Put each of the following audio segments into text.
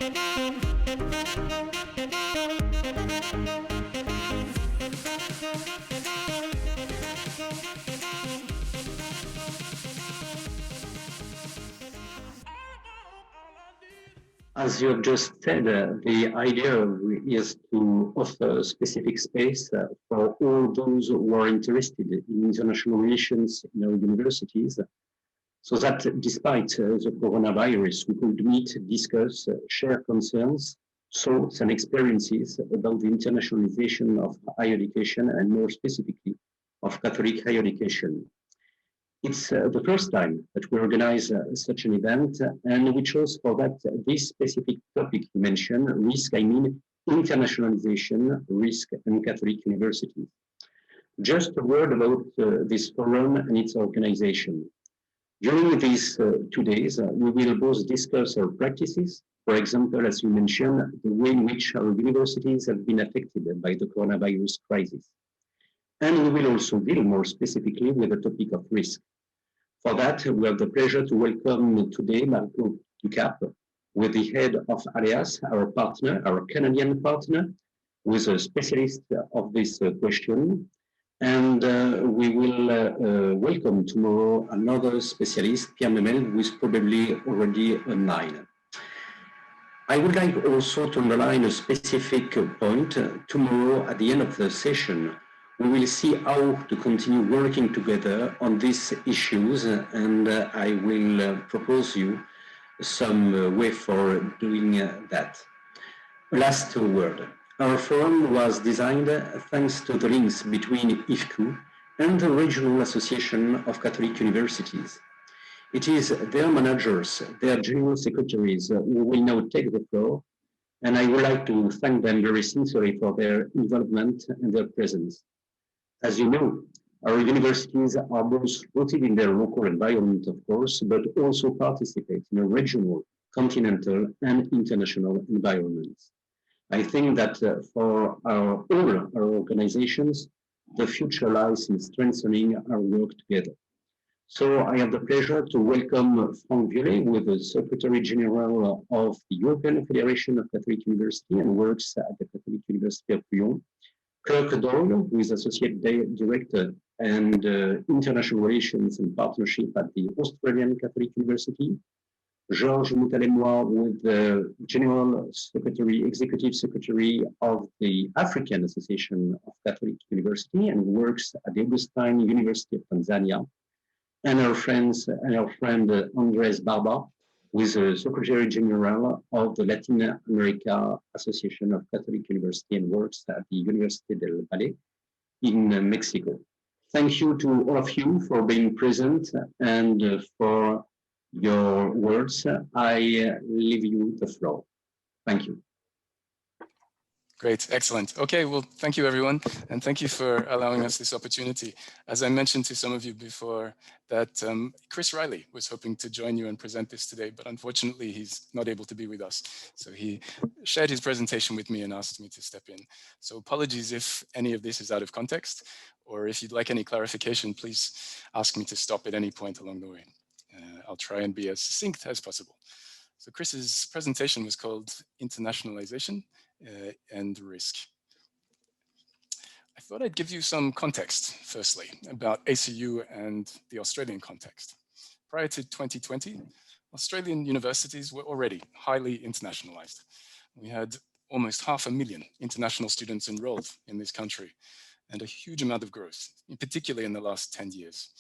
As you have just said, the idea is to offer a specific space for all those who are interested in international relations in our universities, so that despite the coronavirus, we could meet, discuss, share concerns, thoughts, and experiences about the internationalization of higher education, and more specifically, of Catholic higher education. It's the first time that we organize such an event, and we chose for that this specific topic you mentioned, risk, I mean internationalization, risk, and Catholic universities. Just a word about this forum and its organization. During these 2 days, we will both discuss our practices, for example, as you mentioned, the way in which our universities have been affected by the coronavirus crisis. And we will also deal more specifically with the topic of risk. For that, we have the pleasure to welcome today Marco Ducap, with the head of ALEAS, our partner, our Canadian partner, who is a specialist of this question. And we will welcome tomorrow another specialist, Pierre Memel, who is probably already online. I would like also to underline a specific point. Tomorrow, at the end of the session, we will see how to continue working together on these issues, and I will propose you some way for doing that. Last word. Our forum was designed thanks to the links between IFCU and the Regional Association of Catholic Universities. It is their managers, their general secretaries who will now take the floor, and I would like to thank them very sincerely for their involvement and their presence. As you know, our universities are both rooted in their local environment, of course, but also participate in a regional, continental, and international environments. I think that for all our organizations, the future lies in strengthening our work together. So I have the pleasure to welcome Franck Violet, who is the Secretary General of the European Federation of Catholic University and works at the Catholic University of Lyon. Kirk Doyle, who is Associate Director and International Relations and Partnership at the Australian Catholic University. Georges Moutalemois, with the General Secretary, Executive Secretary of the African Association of Catholic University and works at the Augustine University of Tanzania. And our friend Andres Barber, who is the Secretary General of the Latin America Association of Catholic University and works at the University del Valle in Mexico. Thank you to all of you for being present and for your words. I leave you the floor. Thank you. Great, excellent. Okay, well, thank you everyone, and thank you for allowing us this opportunity. As I mentioned to some of you before, that Chris Riley was hoping to join you and present this today, but unfortunately he's not able to be with us. So he shared his presentation with me and asked me to step in. So apologies if any of this is out of context, or if you'd like any clarification, please ask me to stop at any point along the way. I'll try and be as succinct as possible. So Chris's presentation was called Internationalization and Risk. I thought I'd give you some context, firstly, about ACU and the Australian context. Prior to 2020, Australian universities were already highly internationalized. We had almost 500,000 international students enrolled in this country, and a huge amount of growth, particularly in the last 10 years,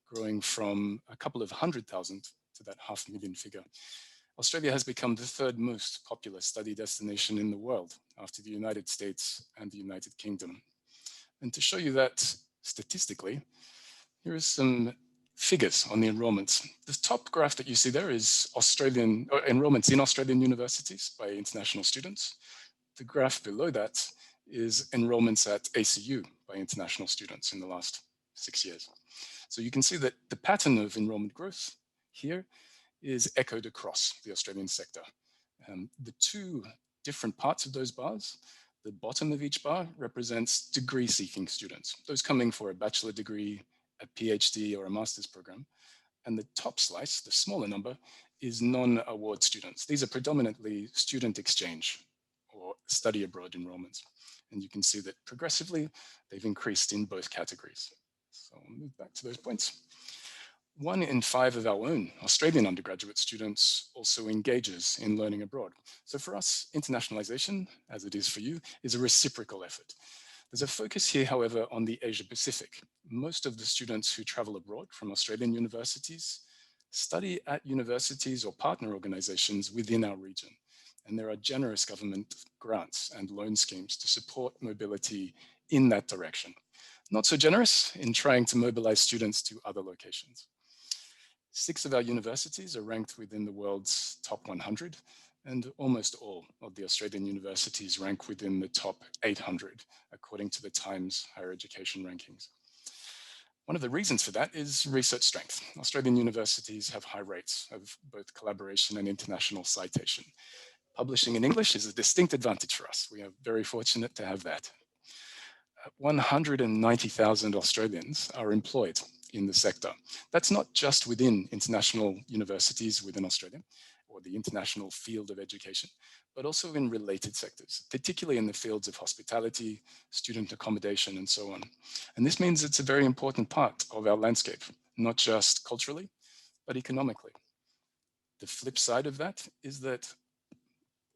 growing from a couple of 100,000 to that 500,000 figure. Australia has become the third most popular study destination in the world after the United States and the United Kingdom. And to show you that statistically, here are some figures on the enrollments. The top graph that you see there is Australian enrollments in Australian universities by international students. The graph below that is enrollments at ACU by international students in the last 6 years. So you can see that the pattern of enrollment growth here is echoed across the Australian sector. The two different parts of those bars, the bottom of each bar represents degree-seeking students, those coming for a bachelor degree, a PhD, or a master's program. And the top slice, the smaller number, is non-award students. These are predominantly student exchange or study abroad enrollments. And you can see that progressively, they've increased in both categories. So I'll move back to those points. 1 in 5 of our own Australian undergraduate students also engages in learning abroad. So for us, internationalization, as it is for you, is a reciprocal effort. There's a focus here, however, on the Asia Pacific. Most of the students who travel abroad from Australian universities study at universities or partner organizations within our region. And there are generous government grants and loan schemes to support mobility in that direction. Not so generous in trying to mobilize students to other locations. 6 of our universities are ranked within the world's top 100, and almost all of the Australian universities rank within the top 800, according to the Times Higher Education rankings. One of the reasons for that is research strength. Australian universities have high rates of both collaboration and international citation. Publishing in English is a distinct advantage for us. We are very fortunate to have that. 190,000 Australians are employed in the sector. That's not just within international universities within Australia or the international field of education, but also in related sectors, particularly in the fields of hospitality, student accommodation, and so on. And this means it's a very important part of our landscape, not just culturally, but economically. The flip side of that is that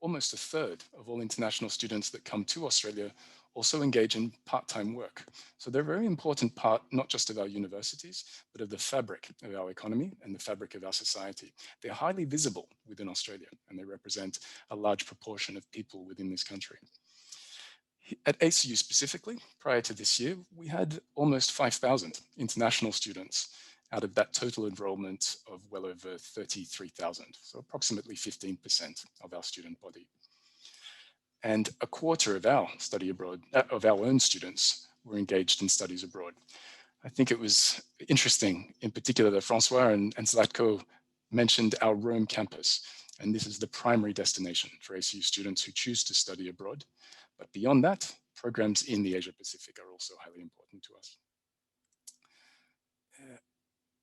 almost a third of all international students that come to Australia also engage in part-time work. So they're a very important part, not just of our universities, but of the fabric of our economy and the fabric of our society. They're highly visible within Australia, and they represent a large proportion of people within this country. At ACU specifically, prior to this year, we had almost 5,000 international students out of that total enrollment of well over 33,000, so approximately 15% of our student body. And a quarter of our study abroad, of our own students were engaged in studies abroad. I think it was interesting, in particular, that Francois and Zlatko mentioned our Rome campus, and this is the primary destination for ACU students who choose to study abroad. But beyond that, programs in the Asia Pacific are also highly important to us.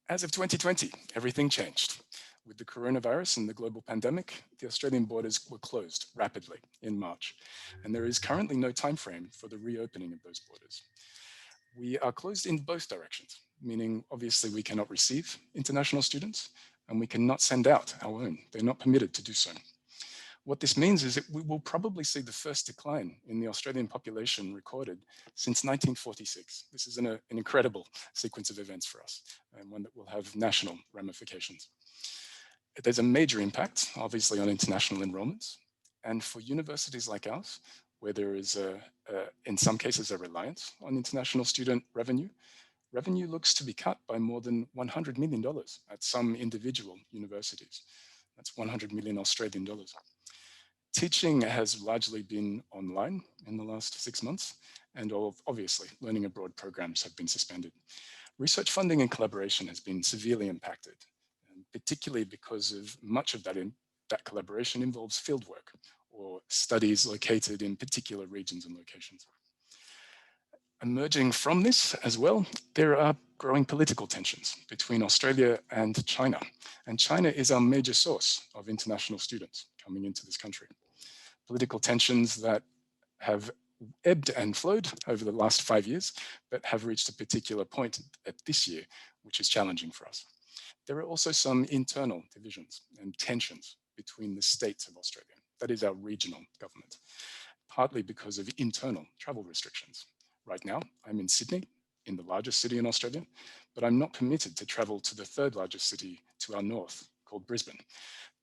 As of 2020, everything changed. With the coronavirus and the global pandemic, the Australian borders were closed rapidly in March, and there is currently no time frame for the reopening of those borders. We are closed in both directions, meaning obviously we cannot receive international students and we cannot send out our own. They're not permitted to do so. What this means is that we will probably see the first decline in the Australian population recorded since 1946. This is an incredible sequence of events for us, and one that will have national ramifications. There's a major impact, obviously, on international enrollments. And for universities like ours, where there is, in some cases, a reliance on international student revenue, revenue looks to be cut by more than $100 million at some individual universities. That's 100 million Australian dollars. Teaching has largely been online in the last 6 months, and obviously learning abroad programs have been suspended. Research funding and collaboration has been severely impacted, particularly because of much of that collaboration involves fieldwork or studies located in particular regions and locations. Emerging from this as well, there are growing political tensions between Australia and China. And China is our major source of international students coming into this country. Political tensions that have ebbed and flowed over the last 5 years, but have reached a particular point at this year, which is challenging for us. There are also some internal divisions and tensions between the states of Australia, that is our regional government, partly because of internal travel restrictions. Right now, I'm in Sydney, in the largest city in Australia, but I'm not permitted to travel to the third largest city to our north, called Brisbane.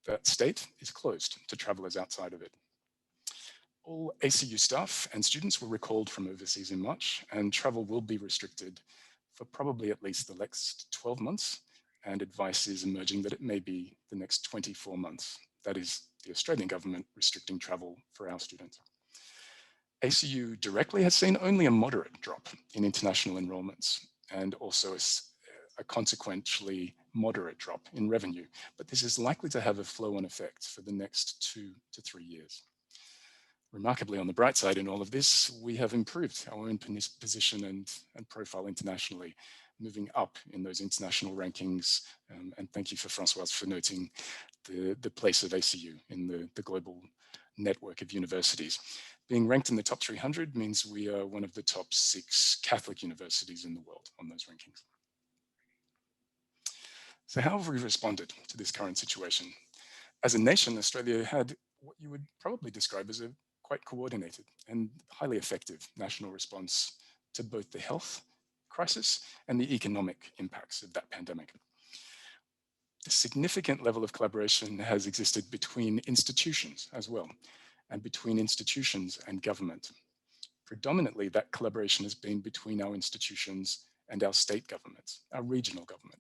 That state is closed to travelers outside of it. All ACU staff and students were recalled from overseas in March, and travel will be restricted for probably at least the next 12 months, and advice is emerging that it may be the next 24 months. That is the Australian government restricting travel for our students. ACU directly has seen only a moderate drop in international enrollments, and also a consequentially moderate drop in revenue, but this is likely to have a flow-on effect for the next 2 to 3 years. Remarkably, on the bright side in all of this, we have improved our own position and profile internationally moving up in those international rankings. And thank you for Francoise for noting the place of ACU in the global network of universities. Being ranked in the top 300 means we are one of the top 6 Catholic universities in the world on those rankings. So how have we responded to this current situation? As a nation, Australia had what you would probably describe as a quite coordinated and highly effective national response to both the health crisis and the economic impacts of that pandemic. A significant level of collaboration has existed between institutions as well, and between institutions and government. Predominantly, that collaboration has been between our institutions and our state governments, our regional government.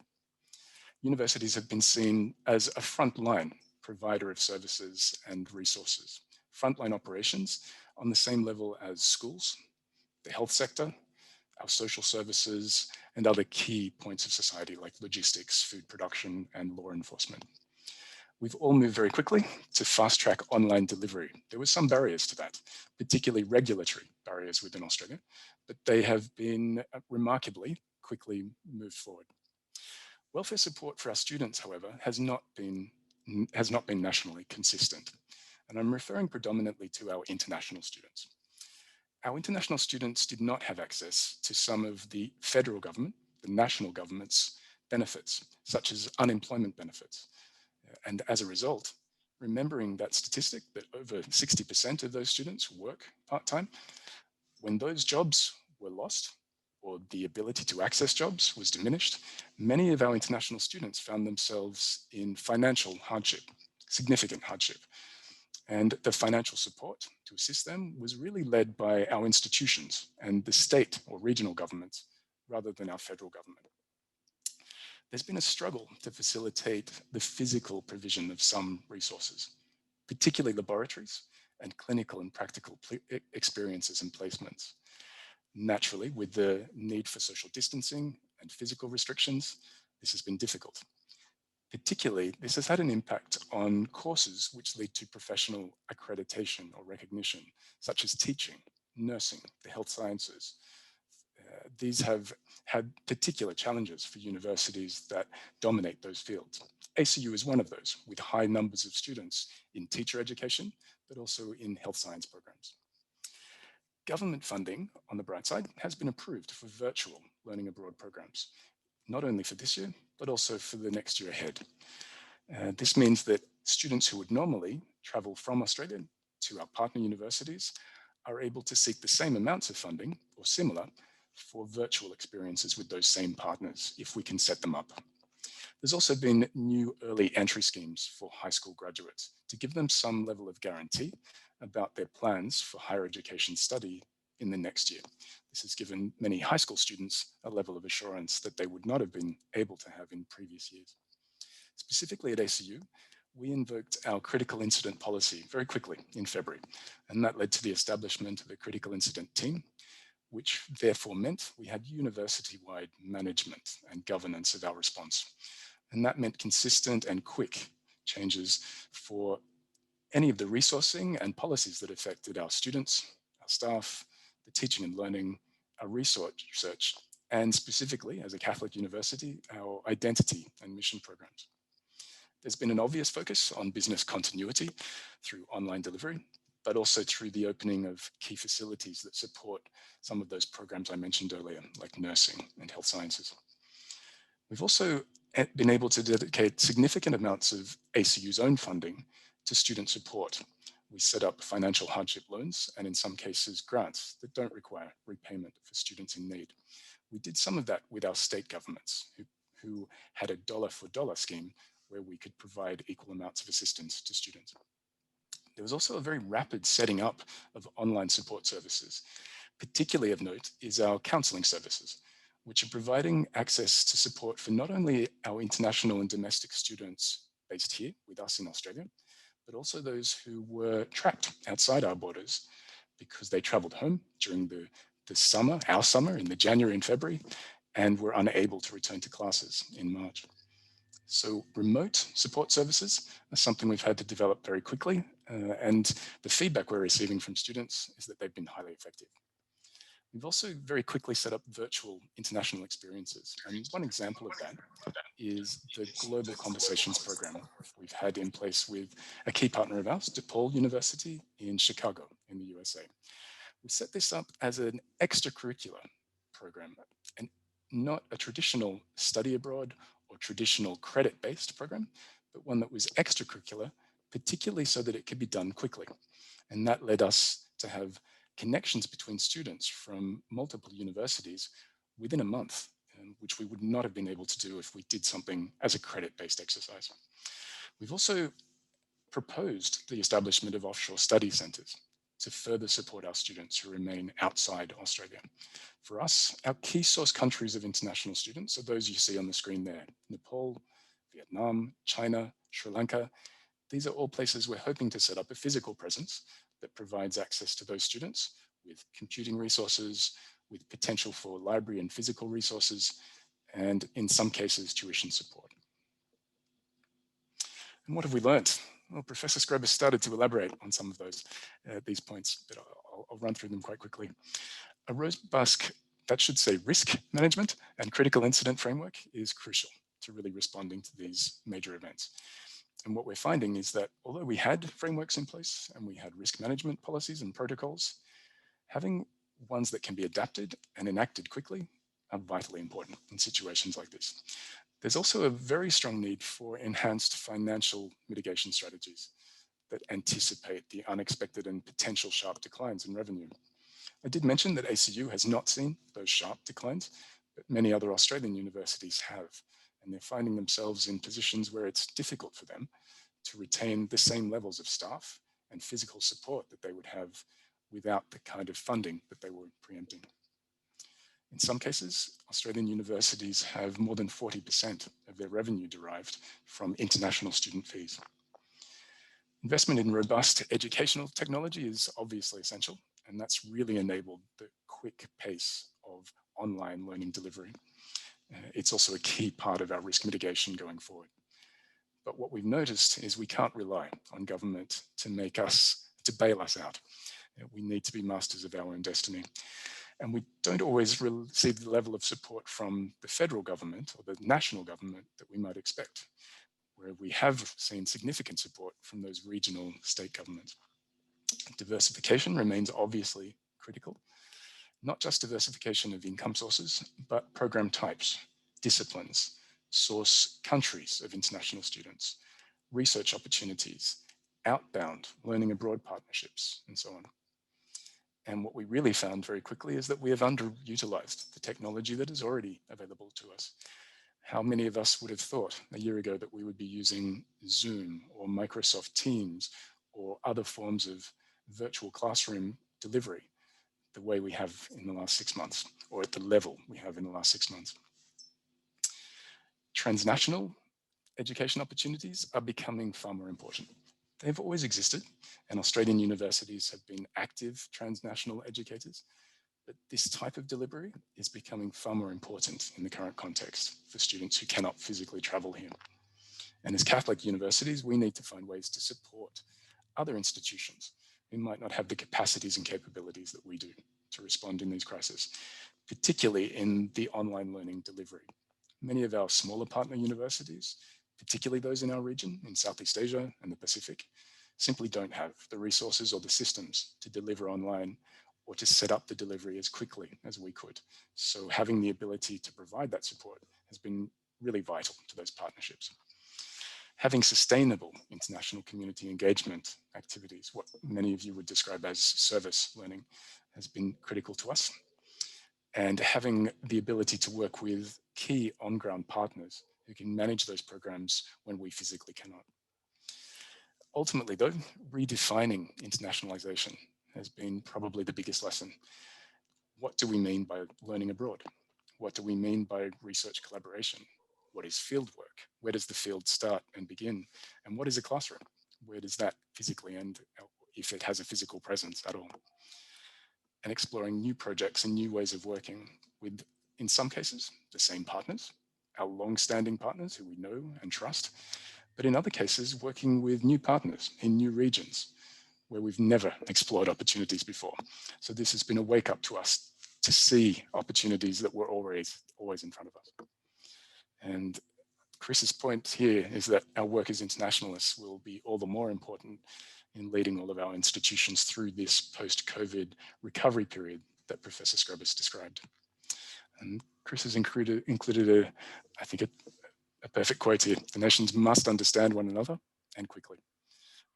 Universities have been seen as a frontline provider of services and resources, frontline operations on the same level as schools, the health sector, our social services, and other key points of society like logistics, food production, and law enforcement. We've all moved very quickly to fast track online delivery. There were some barriers to that, particularly regulatory barriers within Australia, but they have been remarkably quickly moved forward. Welfare support for our students, however, has not been nationally consistent. And I'm referring predominantly to our international students. Our international students did not have access to some of the federal government, the national government's benefits, such as unemployment benefits. And as a result, remembering that statistic that over 60% of those students work part-time, when those jobs were lost or the ability to access jobs was diminished, many of our international students found themselves in financial hardship, significant hardship. And the financial support to assist them was really led by our institutions and the state or regional governments rather than our federal government. There's been a struggle to facilitate the physical provision of some resources, particularly laboratories and clinical and practical experiences and placements. Naturally, with the need for social distancing and physical restrictions, this has been difficult. Particularly, this has had an impact on courses which lead to professional accreditation or recognition, such as teaching, nursing, the health sciences. These have had particular challenges for universities that dominate those fields. ACU is one of those, with high numbers of students in teacher education, but also in health science programs. Government funding, on the bright side, has been approved for virtual learning abroad programs, not only for this year, but also for the next year ahead. This means that students who would normally travel from Australia to our partner universities are able to seek the same amounts of funding or similar for virtual experiences with those same partners if we can set them up. There's also been new early entry schemes for high school graduates to give them some level of guarantee about their plans for higher education study in the next year. This has given many high school students a level of assurance that they would not have been able to have in previous years. Specifically at ACU, we invoked our critical incident policy very quickly in February, and that led to the establishment of a critical incident team, which therefore meant we had university-wide management and governance of our response. And that meant consistent and quick changes for any of the resourcing and policies that affected our students, our staff, the teaching and learning, our research, and specifically, as a Catholic university, our identity and mission programs. There's been an obvious focus on business continuity through online delivery, but also through the opening of key facilities that support some of those programs I mentioned earlier, like nursing and health sciences. We've also been able to dedicate significant amounts of ACU's own funding to student support. We set up financial hardship loans and in some cases grants that don't require repayment for students in need. We did some of that with our state governments who had a dollar for dollar scheme where we could provide equal amounts of assistance to students. There was also a very rapid setting up of online support services. Particularly of note is our counselling services, which are providing access to support for not only our international and domestic students based here with us in Australia, but also those who were trapped outside our borders because they travelled home during the summer, our summer in the January and February, and were unable to return to classes in March. So remote support services are something we've had to develop very quickly, and the feedback we're receiving from students is that they've been highly effective. We've also very quickly set up virtual international experiences. And one example of that is the Global Conversations program we've had in place with a key partner of ours, DePaul University in Chicago in the USA. We set this up as an extracurricular program and not a traditional study abroad or traditional credit-based program, but one that was extracurricular, particularly so that it could be done quickly. And that led us to have connections between students from multiple universities within a month, which we would not have been able to do if we did something as a credit-based exercise. We've also proposed the establishment of offshore study centres to further support our students who remain outside Australia. For us, our key source countries of international students are those you see on the screen there: Nepal, Vietnam, China, Sri Lanka. These are all places we're hoping to set up a physical presence that provides access to those students with computing resources, with potential for library and physical resources, and in some cases, tuition support. And what have we learned? Well, Professor Scrub has started to elaborate on some of these points, but I'll run through them quite quickly. A robust, that should say, risk management and critical incident framework is crucial to really responding to these major events. And what we're finding is that although we had frameworks in place and we had risk management policies and protocols, having ones that can be adapted and enacted quickly are vitally important in situations like this. There's also a very strong need for enhanced financial mitigation strategies that anticipate the unexpected and potential sharp declines in revenue. I did mention that ACU has not seen those sharp declines, but many other Australian universities have, and they're finding themselves in positions where it's difficult for them to retain the same levels of staff and physical support that they would have without the kind of funding that they were preempting. In some cases, Australian universities have more than 40% of their revenue derived from international student fees. Investment in robust educational technology is obviously essential, and that's really enabled the quick pace of online learning delivery. It's also a key part of our risk mitigation going forward. But what we've noticed is we can't rely on government to bail us out. We need to be masters of our own destiny. And we don't always receive the level of support from the federal government or the national government that we might expect, where we have seen significant support from those regional state governments. Diversification remains obviously critical, not just diversification of income sources, but program types, disciplines, source countries of international students, research opportunities, outbound learning abroad partnerships, and so on. And what we really found very quickly is that we have underutilized the technology that is already available to us. How many of us would have thought a year ago that we would be using Zoom or Microsoft Teams or other forms of virtual classroom delivery the way we have in the last 6 months, or at the level we have in the last 6 months? Transnational education opportunities are becoming far more important. They've always existed, and Australian universities have been active transnational educators, but this type of delivery is becoming far more important in the current context for students who cannot physically travel here. And as Catholic universities, we need to find ways to support other institutions who might not have the capacities and capabilities that we do to respond in these crises, particularly in the online learning delivery. Many of our smaller partner universities, particularly those in our region, in Southeast Asia and the Pacific, simply don't have the resources or the systems to deliver online or to set up the delivery as quickly as we could. So having the ability to provide that support has been really vital to those partnerships. Having sustainable international community engagement activities, what many of you would describe as service learning, has been critical to us. And having the ability to work with key on-ground partners who can manage those programs when we physically cannot. Ultimately though, redefining internationalization has been probably the biggest lesson. What do we mean by learning abroad? What do we mean by research collaboration? What is field work? Where does the field start and begin? And what is a classroom? Where does that physically end, if it has a physical presence at all? And exploring new projects and new ways of working with, in some cases, the same partners, our long-standing partners who we know and trust, but in other cases, working with new partners in new regions where we've never explored opportunities before. So this has been a wake up to us to see opportunities that were always in front of us. And Chris's point here is that our work as internationalists will be all the more important in leading all of our institutions through this post-COVID recovery period that Professor Scrubbis described. And Chris has included I think, a perfect quote here. The nations must understand one another, and quickly.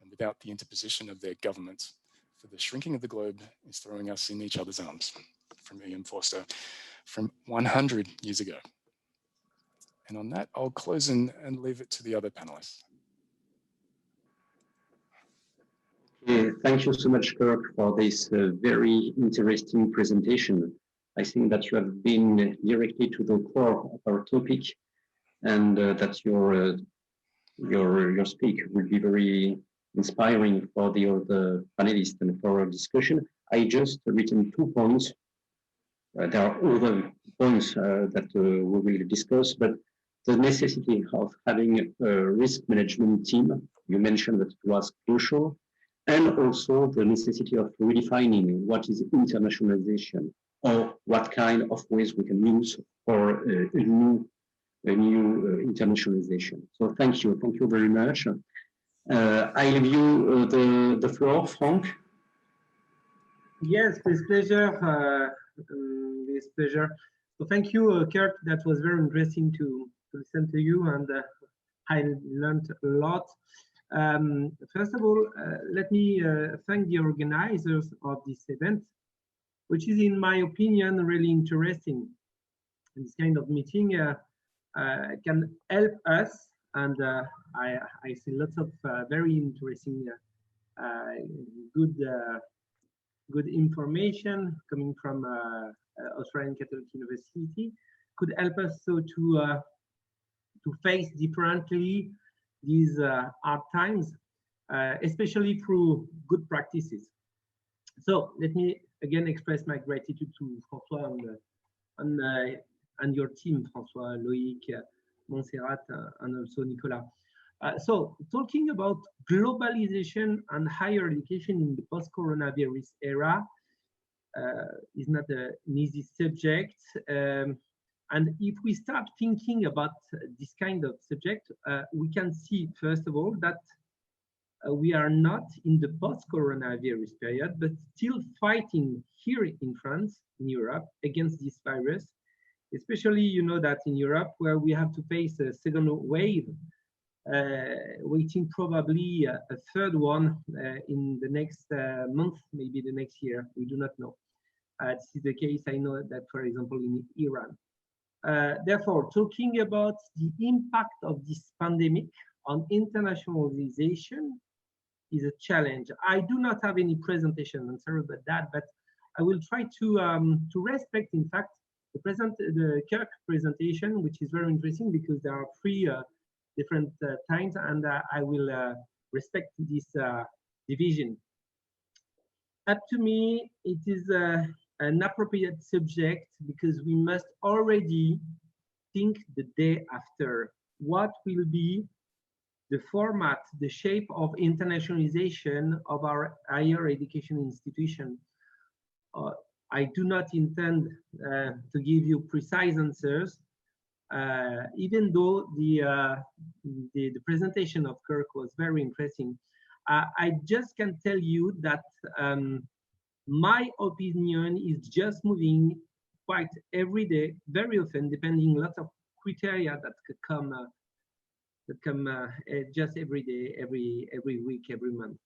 And without the interposition of their governments, for the shrinking of the globe is throwing us in each other's arms, from E.M. Forster, from 100 years ago. And on that, I'll close and leave it to the other panelists. Thank you so much, Kirk, for this very interesting presentation. I think that you have been directly to the core of our topic, and that your speak will be very inspiring for the other panelists and for our discussion. I just written 2 points. There are other points that we will discuss, but the necessity of having a risk management team, you mentioned that it was crucial, and also the necessity of redefining what is internationalization, or what kind of ways we can use for a new internationalization. So thank you very much. I leave you the floor, Frank. Yes, with pleasure. With pleasure. So thank you, Kirk. That was very interesting to listen to you, and I learned a lot. First of all, let me thank the organizers of this event, which is, in my opinion, really interesting. And this kind of meeting can help us, and I see lots of very interesting, good information coming from Australian Catholic University, could help us so to face differently these hard times, especially through good practices. So let me again express my gratitude to François and your team, François, Loïc, Montserrat, and also Nicolas. So talking about globalization and higher education in the post-coronavirus era is not an easy subject. And if we start thinking about this kind of subject, we can see, first of all, that we are not in the post-coronavirus period, but still fighting here in France, in Europe, against this virus. Especially, you know that in Europe, where we have to face a second wave, waiting probably a third one in the next month, maybe the next year, we do not know. This is the case, I know that, for example, in Iran. Therefore, talking about the impact of this pandemic on internationalization is a challenge. I do not have any presentation, I'm sorry about that, but I will try to respect, in fact, the Kirk presentation, which is very interesting because there are 3 different times, and I will respect this division. Up to me, it is an appropriate subject because we must already think the day after. What will be the format, the shape of internationalization of our higher education institution? I do not intend to give you precise answers, even though the presentation of Kirk was very interesting. I just can tell you that my opinion is just moving quite every day, very often, depending lots of criteria that could come just every day, every week, every month.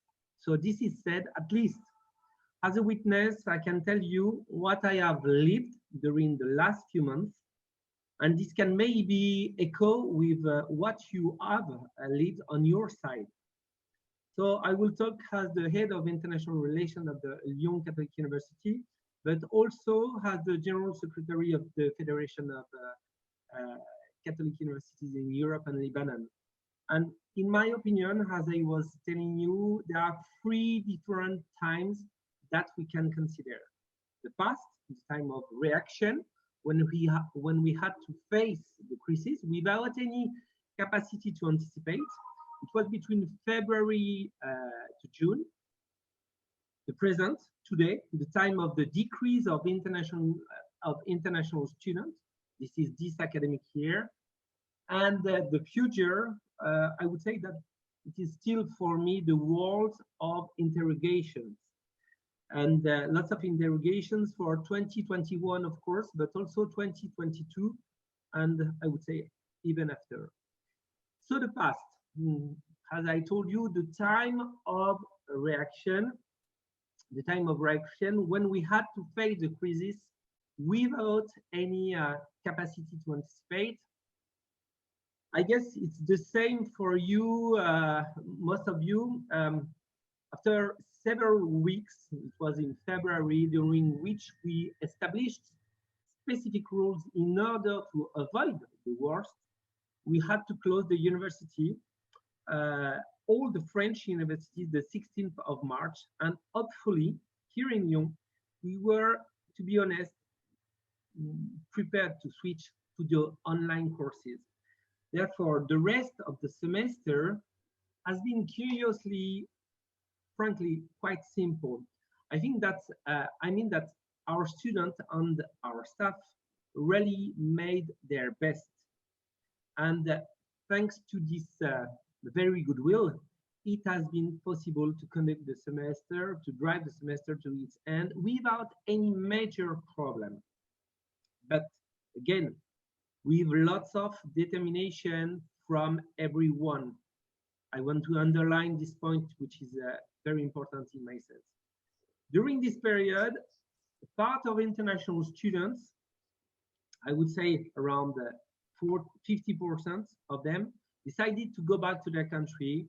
So this is said, at least as a witness, I can tell you what I have lived during the last few months, and this can maybe echo with what you have lived on your side. So I will talk as the head of international relations at the Lyon Catholic University, but also as the general secretary of the Federation of Catholic Universities in Europe and Lebanon. And in my opinion, as I was telling you, there are 3 different times that we can consider. The past, the time of reaction, when we had to face the crisis without any capacity to anticipate. It was between February to June. the present, today, the time of the decrease of international students. This is this academic year. And the future, I would say that it is still for me the world of interrogations. And lots of interrogations for 2021, of course, but also 2022, and I would say even after. So the past, as I told you, the time of reaction when we had to face the crisis without any capacity to anticipate. I guess it's the same for you, most of you. After several weeks, it was in February, during which we established specific rules in order to avoid the worst, we had to close the university, all the French universities, the 16th of March, and hopefully here in Lyon, we were, to be honest, prepared to switch to the online courses. Therefore, the rest of the semester has been curiously, frankly, quite simple. I think that's, I mean that our students and our staff really made their best. And thanks to this very goodwill, it has been possible to conduct the semester, to drive the semester to its end without any major problem. But again, with lots of determination from everyone. I want to underline this point, which is very important in my sense. During this period, part of international students, I would say around 50% of them, decided to go back to their country.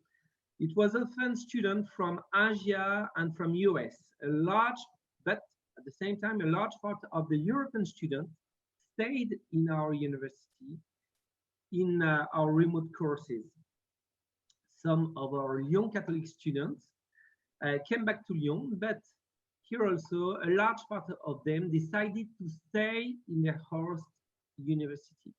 It was often students from Asia and from US, but at the same time, a large part of the European students stayed in our university, in our remote courses. Some of our Lyon Catholic students came back to Lyon, but here also a large part of them decided to stay in their host university.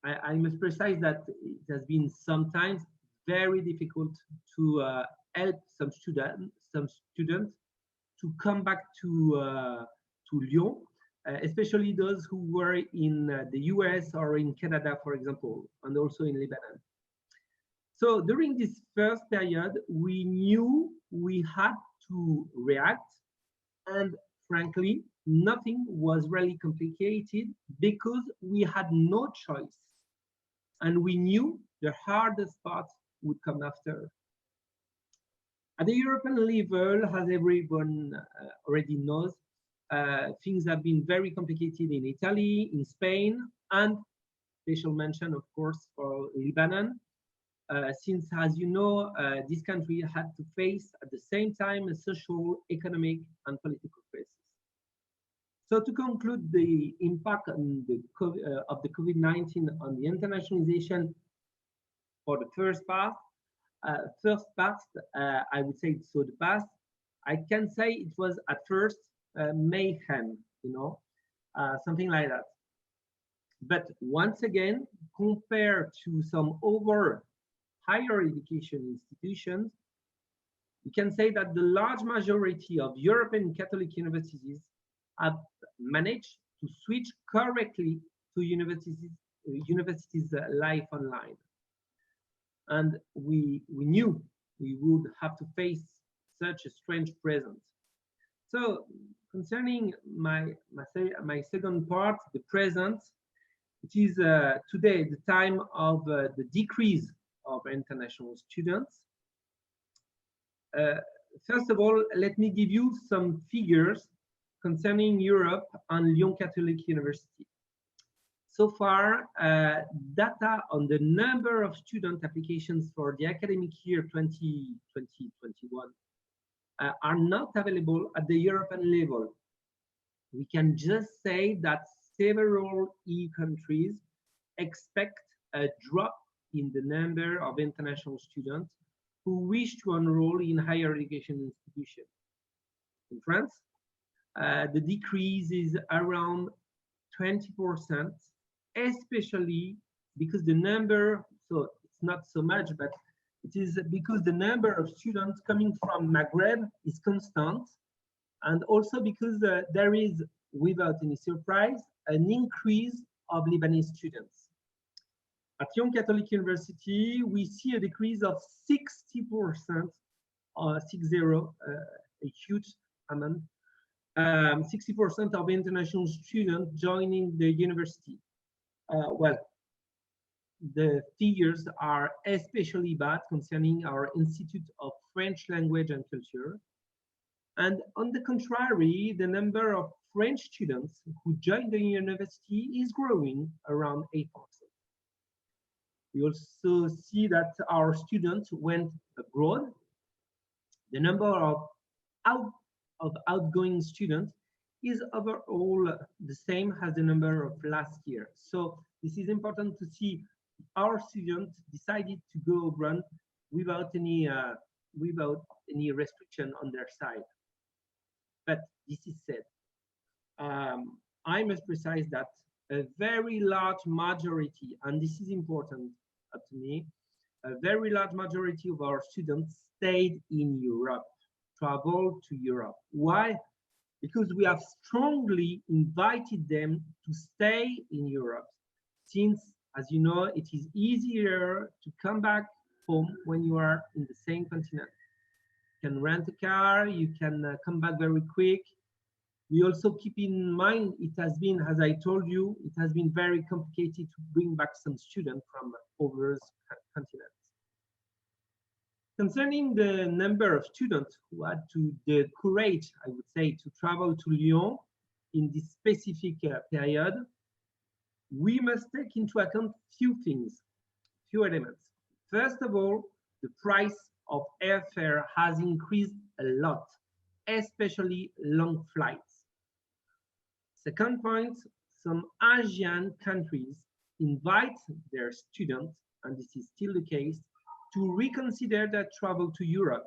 I must precise that it has been sometimes very difficult to help some students to come back to Lyon, especially those who were in the US or in Canada, for example, and also in Lebanon. So during this first period, we knew we had to react, and frankly, nothing was really complicated because we had no choice. And we knew the hardest part would come after. At the European level, as everyone already knows, things have been very complicated in Italy, in Spain, and special mention, of course, for Lebanon, since, as you know, this country had to face at the same time a social, economic, and political crisis. So to conclude the impact on the of the COVID-19 on the internationalization for the first part, I would say so the past, I can say it was at first mayhem, you know, something like that. But once again, compared to some other higher education institutions, we can say that the large majority of European Catholic universities have managed to switch correctly to universities life online. And we knew we would have to face such a strange present. So concerning my second part, the present, it is today the time of the decrease of international students. First of all, let me give you some figures concerning Europe and Lyon Catholic University. So far, data on the number of student applications for the academic year 2020-21 are not available at the European level. We can just say that several EU countries expect a drop in the number of international students who wish to enroll in higher education institutions. In France, the decrease is around 20%, especially because the number, so it's not so much, but It is because the number of students coming from Maghreb is constant, and also because there is, without any surprise, an increase of Lebanese students. At Lyon Catholic University, we see a decrease of 60%, 60, a huge amount, 60% of international students joining the university. Well, the figures are especially bad concerning our Institute of French Language and Culture. And on the contrary, the number of French students who join the university is growing around 8%. We also see that our students went abroad. The number of outgoing students is overall the same as the number of last year. So this is important to see our students decided to go abroad without any restriction on their side. But this is said, I must precise that a very large majority, and this is important to me, a very large majority of our students stayed in Europe, traveled to Europe. Why? Because we have strongly invited them to stay in Europe, since, as you know, it is easier to come back home when you are in the same continent. You can rent a car, you can come back very quick. We also keep in mind, it has been, as I told you, it has been very complicated to bring back some students from other continents. Concerning the number of students who had the courage, I would say, to travel to Lyon in this specific period, we must take into account few things, few elements. First of all, the price of airfare has increased a lot, especially long flights. Second point, some Asian countries invite their students, and this is still the case, to reconsider their travel to Europe.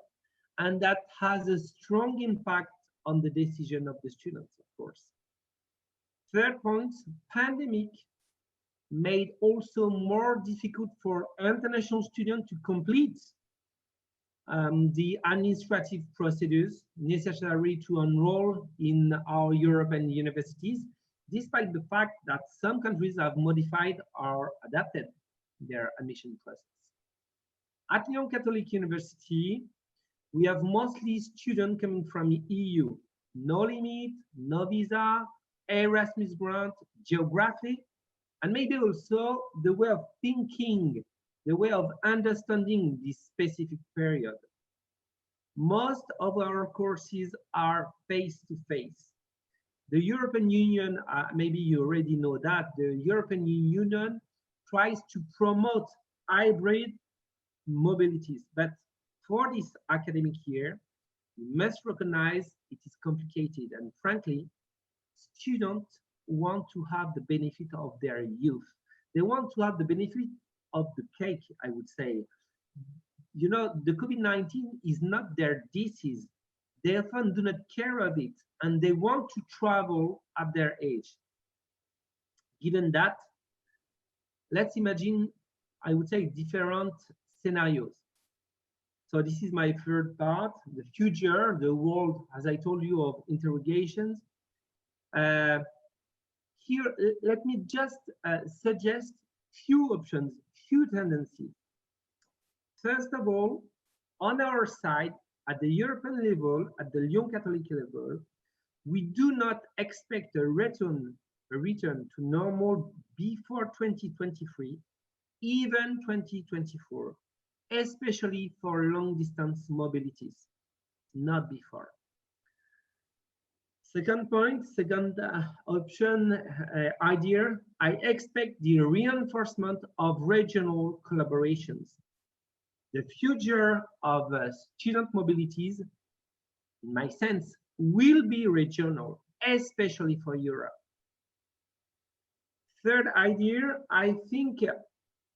And that has a strong impact on the decision of the students, of course. Third point, pandemic made also more difficult for international students to complete the administrative procedures necessary to enroll in our European universities, despite the fact that some countries have modified or adapted their admission process. At Lyon Catholic University, we have mostly students coming from the EU, no limit, no visa, Erasmus grant, geographic, and maybe also the way of thinking, the way of understanding this specific period. Most of our courses are face-to-face. The European Union, maybe you already know that, the European Union tries to promote hybrid mobilities, but for this academic year, we must recognize it is complicated, and frankly, students want to have the benefit of their youth. They want to have the benefit of the cake, I would say. You know, the COVID-19 is not their disease. They often do not care of it, and they want to travel at their age. Given that, let's imagine, I would say, different scenarios. So this is my third part, the future, the world, as I told you, of interrogations. Here, let me just suggest few options, few tendencies. First of all, on our side, at the European level, at the Lyon Catholic level, we do not expect a return to normal before 2023, even 2024, especially for long distance mobilities, not before. Second point, second option, idea, I expect the reinforcement of regional collaborations. The future of student mobilities, in my sense, will be regional, especially for Europe. Third idea, I think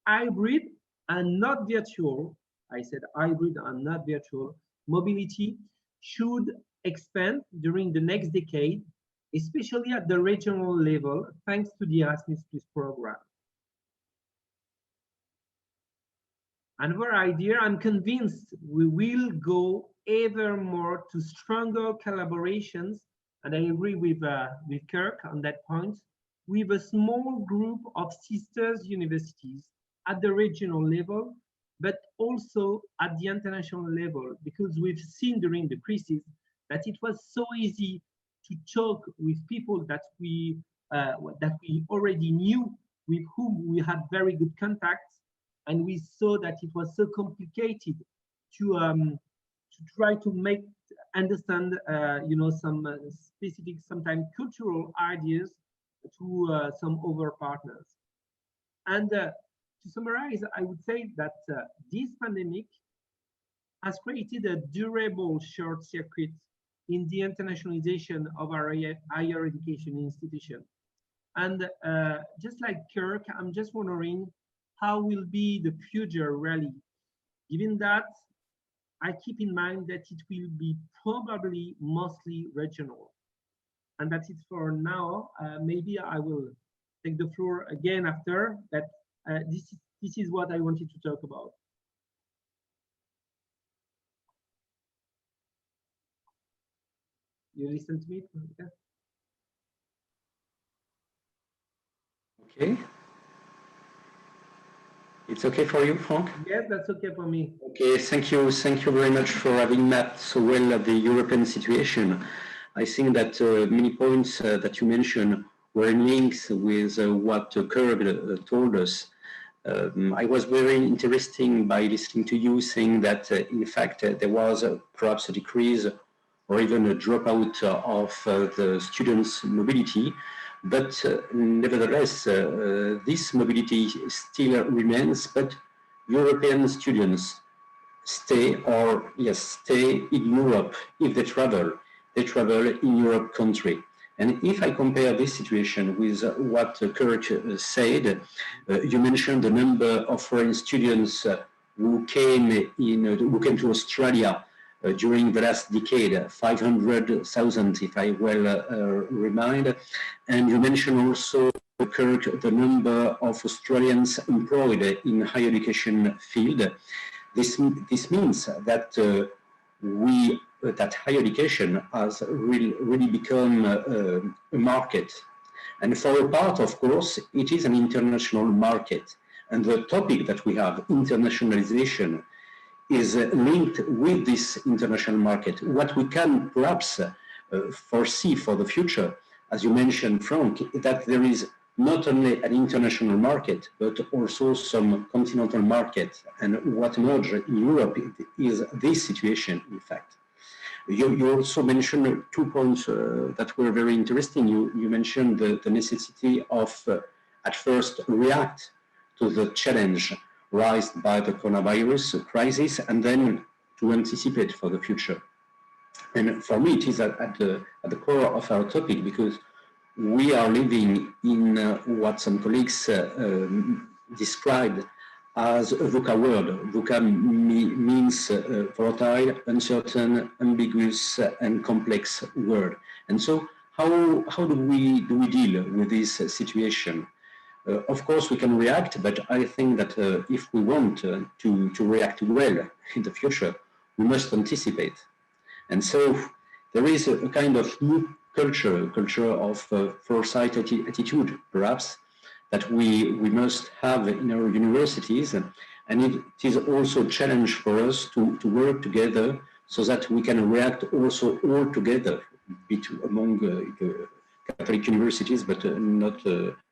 hybrid and not virtual, I said hybrid and not virtual, mobility should expand during the next decade, especially at the regional level, thanks to the Erasmus Plus program. Another idea, I'm convinced we will go ever more to stronger collaborations, and I agree with Kirk on that point, with a small group of sisters universities at the regional level, but also at the international level, because we've seen during the crisis that it was so easy to talk with people that we already knew, with whom we had very good contacts, and we saw that it was so complicated to try to make understand some specific, sometimes cultural ideas to some other partners. And to summarize, I would say that this pandemic has created a durable short circuit in the internationalization of our higher education institution. And just like Kirk, I'm just wondering how will be the future really, given that I keep in mind that it will be probably mostly regional. And that's it for now. Maybe I will take the floor again after, but this is what I wanted to talk about. You listen to me? Yeah. Okay. It's okay for you, Frank? Yes, that's okay for me. Okay, thank you. Thank you very much for having mapped so well the European situation. I think that many points that you mentioned were in links with what Kirk told us. I was very interested by listening to you saying that, in fact, there was perhaps a decrease or even a dropout of the students' mobility. But nevertheless, this mobility still remains, but European students stay in Europe. If they travel in Europe country. And if I compare this situation with what Kirk said, you mentioned the number of foreign students who came to Australia during the last decade, 500,000, if I well remind. And you mentioned also, Kirk, the number of Australians employed in higher education field. This means that that higher education has really become a market. And for a part, of course, it is an international market. And the topic that we have, internationalization, is linked with this international market. What we can perhaps foresee for the future, as you mentioned, Frank, that there is not only an international market, but also some continental market. And what emerged in Europe is this situation, in fact. You also mentioned 2 points that were very interesting. You mentioned the necessity of, at first, react to the challenge raised by the coronavirus crisis, and then to anticipate for the future. And for me, it is at the core of our topic, because we are living in what some colleagues described as a VUCA world. VUCA means volatile, uncertain, ambiguous, and complex world. And so, how do we deal with this situation? Of course, we can react, but I think that if we want to react well in the future, we must anticipate. And so, there is a kind of new culture of foresight attitude, perhaps, that we must have in our universities. And it is also a challenge for us to work together so that we can react also all together among the Catholic universities, but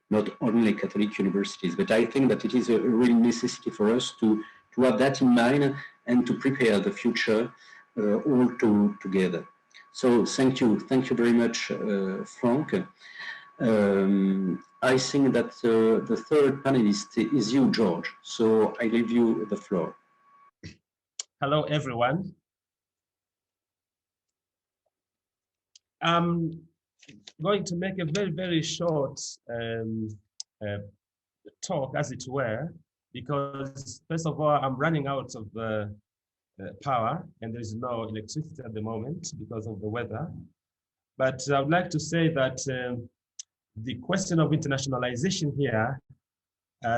not only Catholic universities. But I think that it is a real necessity for us to have that in mind and to prepare the future all together. So thank you very much, Frank. I think that the third panelist is you, George. So I leave you the floor. Hello, everyone. I'm going to make a very short talk, as it were, because first of all, I'm running out of power, and there's no electricity at the moment because of the weather. But I would like to say that the question of internationalization here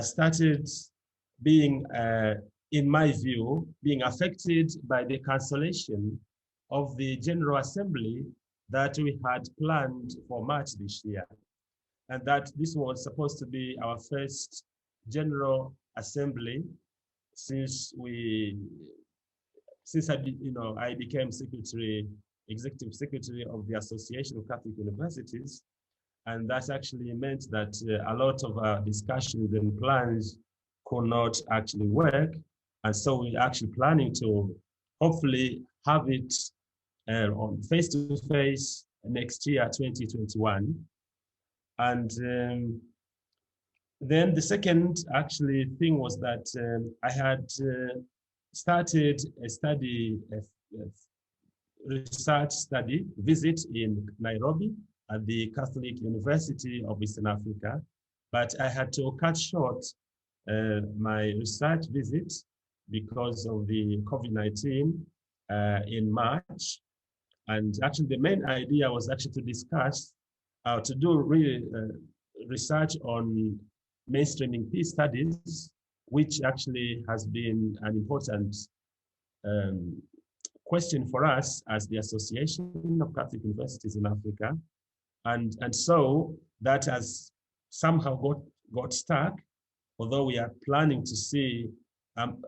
started being in my view, being affected by the cancellation of the General Assembly that we had planned for March this year. And that this was supposed to be our first General Assembly since I became executive secretary of the Association of Catholic Universities. And that actually meant that a lot of our discussions and plans could not actually work. And so we're actually planning to hopefully have it on face-to-face next year, 2021. And then the second actually thing was that I had started a research study visit in Nairobi at the Catholic University of Eastern Africa, but I had to cut short my research visit because of the COVID-19 in March. And actually the main idea was actually to discuss, to do really research on mainstreaming peace studies, which actually has been an important question for us as the Association of Catholic Universities in Africa. And so that has somehow got stuck, although we are planning to see,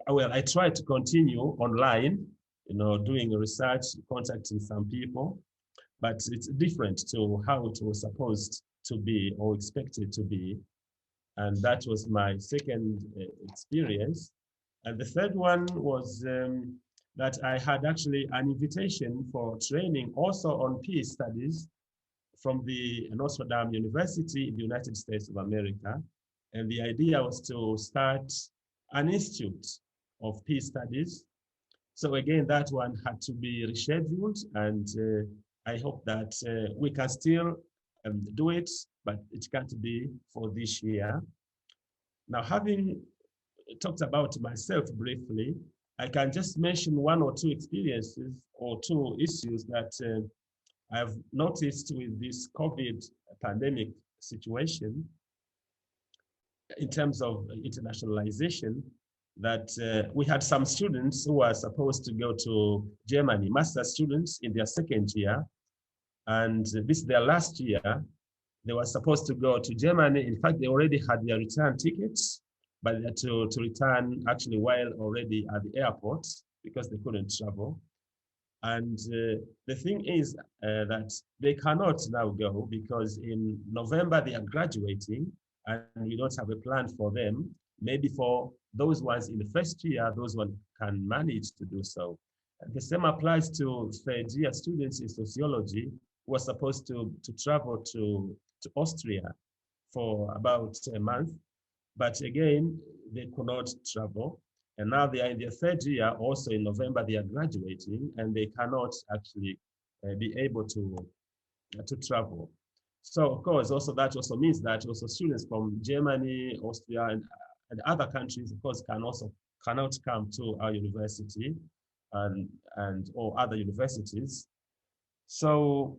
well, I tried to continue online, doing research, contacting some people, but it's different to how it was supposed to be or expected to be. And that was my second experience. And the third one was that I had actually an invitation for training also on peace studies from the Notre Dame University in the United States of America. And the idea was to start an institute of peace studies. So again, that one had to be rescheduled, and I hope that we can still do it, but it can't be for this year. Now, having talked about myself briefly, I can just mention one or two experiences or two issues that I've noticed with this COVID pandemic situation in terms of internationalization, that we had some students who were supposed to go to Germany, master's students in their second year, and this is their last year. They were supposed to go to Germany. In fact, they already had their return tickets, but they had to return actually while already at the airport because they couldn't travel. And the thing is that they cannot now go because in November they are graduating and we don't have a plan for them. Maybe for those ones in the first year, those ones can manage to do so. And the same applies to third year students in sociology who are supposed to travel to Austria for about a month. But again, they could not travel. And now they are in their third year, also in November, they are graduating and they cannot actually be able to travel. So of course, also that also means that also students from Germany, Austria, and other countries, of course, cannot come to our university and or other universities. So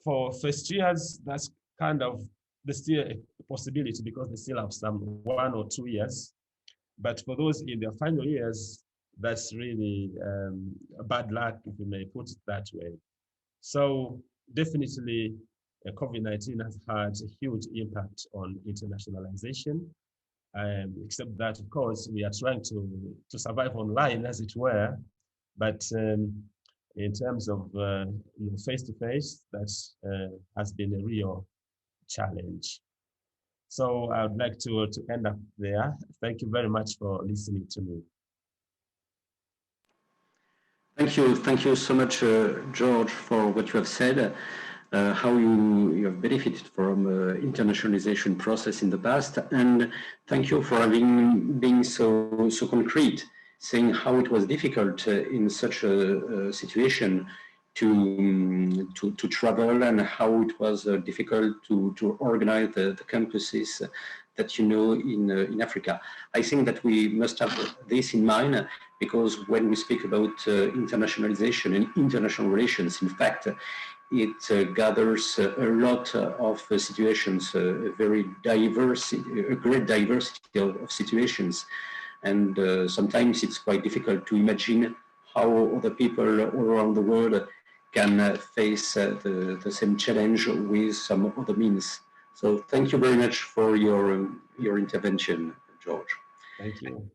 for first years, that's kind of, there's still a possibility because they still have some 1 or 2 years. But for those in their final years, that's really bad luck, if you may put it that way. So definitely, COVID-19 has had a huge impact on internationalization. Except that, of course, we are trying to survive online, as it were. But in terms of face-to-face, that has been a real challenge. So I would like to end up there. Thank you very much for listening to me. Thank you so much, George, for what you have said. How you have benefited from internationalization process in the past, and thank you for being so concrete, saying how it was difficult in such a situation to travel, and how it was difficult to organize the campuses that in Africa. I think that we must have this in mind, because when we speak about internationalization and international relations, in fact, it gathers a lot of situations, a great diversity of situations. And sometimes it's quite difficult to imagine how other people all around the world can face the same challenge with some other means. So thank you very much for your intervention, George. Thank you.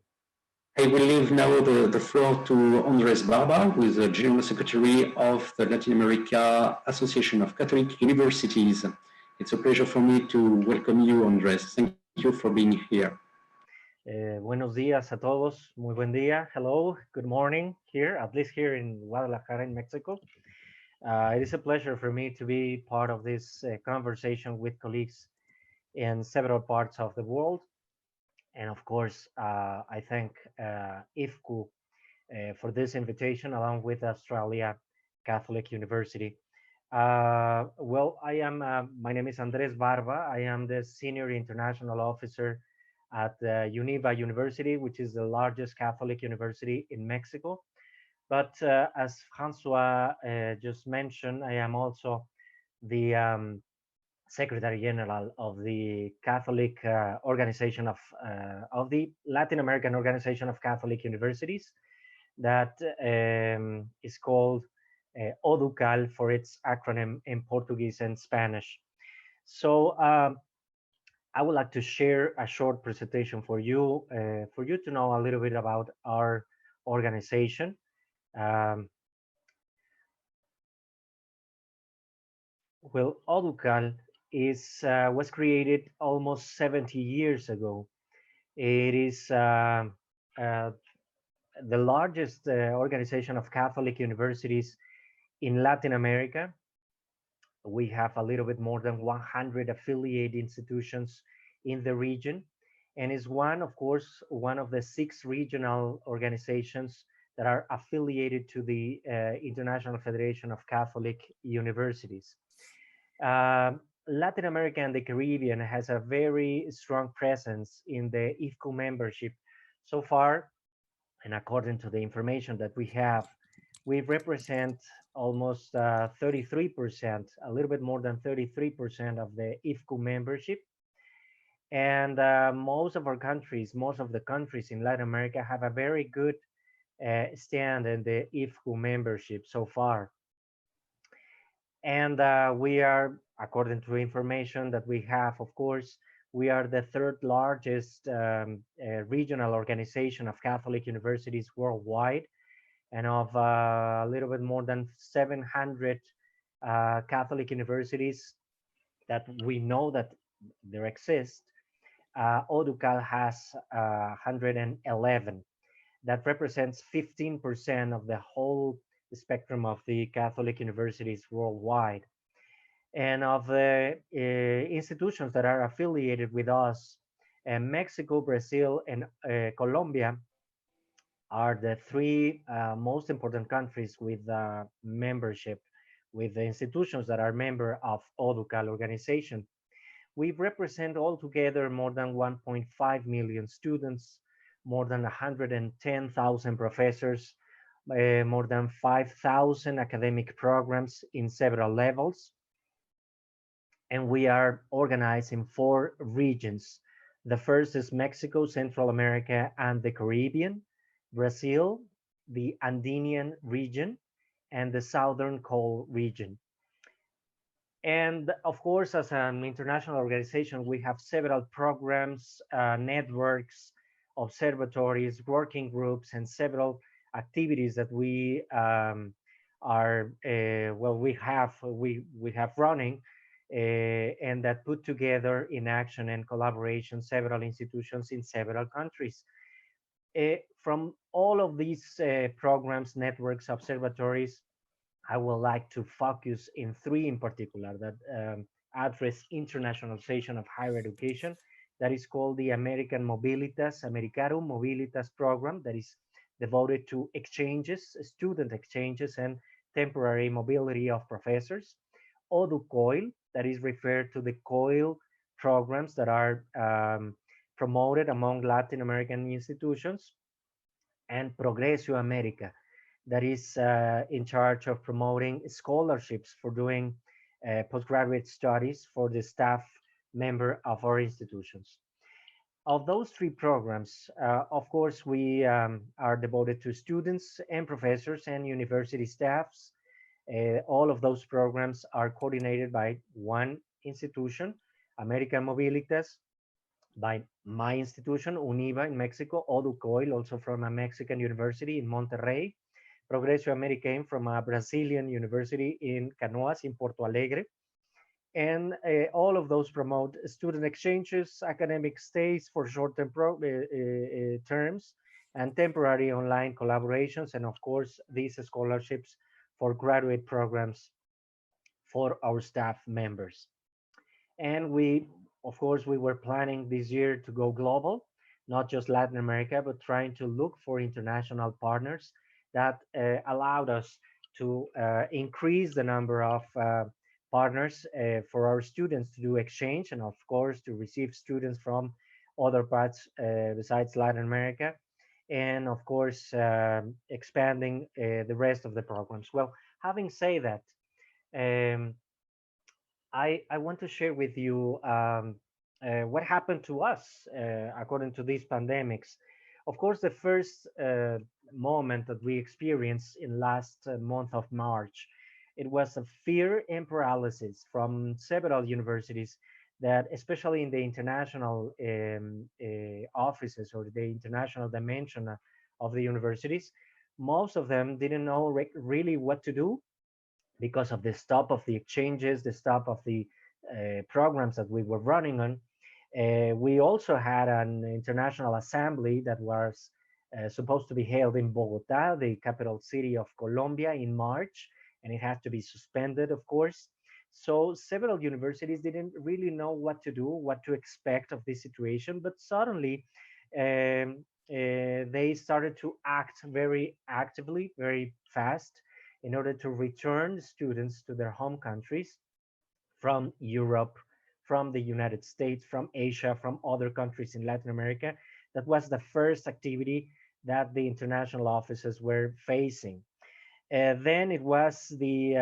I will leave now the floor to Andrés Barber, who is the General Secretary of the Latin America Association of Catholic Universities. It's a pleasure for me to welcome you, Andrés. Thank you for being here. Buenos días a todos. Muy buen día. Hello. Good morning here, at least here in Guadalajara in Mexico. It is a pleasure for me to be part of this conversation with colleagues in several parts of the world. And of course, I thank IFCU for this invitation, along with Australia Catholic University. Well, my name is Andrés Barba. I am the Senior International Officer at UNIVA University, which is the largest Catholic university in Mexico. But as Francois just mentioned, I am also the Secretary General of the Catholic Organization of the Latin American Organization of Catholic Universities, that is called ODUCAL for its acronym in Portuguese and Spanish. So I would like to share a short presentation for you to know a little bit about our organization. Well, ODUCAL was created almost 70 years ago. It is the largest organization of Catholic universities in Latin America. We have a little bit more than 100 affiliate institutions in the region, and is one of the 6 regional organizations that are affiliated to the International Federation of Catholic Universities. Latin America and the Caribbean has a very strong presence in the IFCU membership. So far, and according to the information that we have, we represent almost 33%, a little bit more than 33% of the IFCU membership. And most of the countries in Latin America have a very good stand in the IFCU membership so far. And we are, according to information that we have, of course, we are the 3rd largest regional organization of Catholic universities worldwide, and of a little bit more than 700 Catholic universities that we know that there exist. ODUCAL has 111. That represents 15% of the whole spectrum of the Catholic universities worldwide. And of the institutions that are affiliated with us, Mexico, Brazil, and Colombia are the 3 most important countries with membership, with the institutions that are member of ODUCAL organization. We represent altogether more than 1.5 million students, more than 110,000 professors, more than 5,000 academic programs in several levels. And we are organized in 4 regions. The first is Mexico, Central America, and the Caribbean, Brazil, the Andean region, and the Southern Coal region. And of course, as an international organization, we have several programs, networks, observatories, working groups, and several activities that we we have running, and that put together in action and collaboration several institutions in several countries. From all of these programs, networks, observatories, I would like to focus in 3 in particular that address internationalization of higher education. That is called the Americarum Mobilitas program, that is devoted to exchanges, student exchanges, and temporary mobility of professors. ODUCOIL, that is referred to the COIL programs that are promoted among Latin American institutions. And Progreso America, that is in charge of promoting scholarships for doing postgraduate studies for the staff member of our institutions. Of those three programs, of course, we are devoted to students and professors and university staffs. All of those programs are coordinated by one institution, American Mobilitas, by my institution, UNIVA in Mexico, Oducoil, also from a Mexican university in Monterrey, Progreso American from a Brazilian university in Canoas in Porto Alegre. And all of those promote student exchanges, academic stays for short-term terms, and temporary online collaborations, and of course, these scholarships for graduate programs for our staff members. And we, of course, we were planning this year to go global, not just Latin America, but trying to look for international partners that allowed us to increase the number of partners for our students to do exchange, and of course to receive students from other parts besides Latin America, and of course expanding the rest of the programs. Well, having said that, um, I want to share with you what happened to us according to these pandemics. Of course, the first moment that we experienced in last month of March, it was a fear and paralysis from several universities that, especially in the international offices or the international dimension of the universities, most of them didn't know really what to do because of the stop of the exchanges, the stop of the programs that we were running on. We also had an international assembly that was supposed to be held in Bogota, the capital city of Colombia, in March, and it had to be suspended, of course. So several universities didn't really know what to do, what to expect of this situation, but suddenly they started to act very actively, very fast, in order to return students to their home countries from Europe, from the United States, from Asia, from other countries in Latin America. That was the first activity that the international offices were facing. Then it was the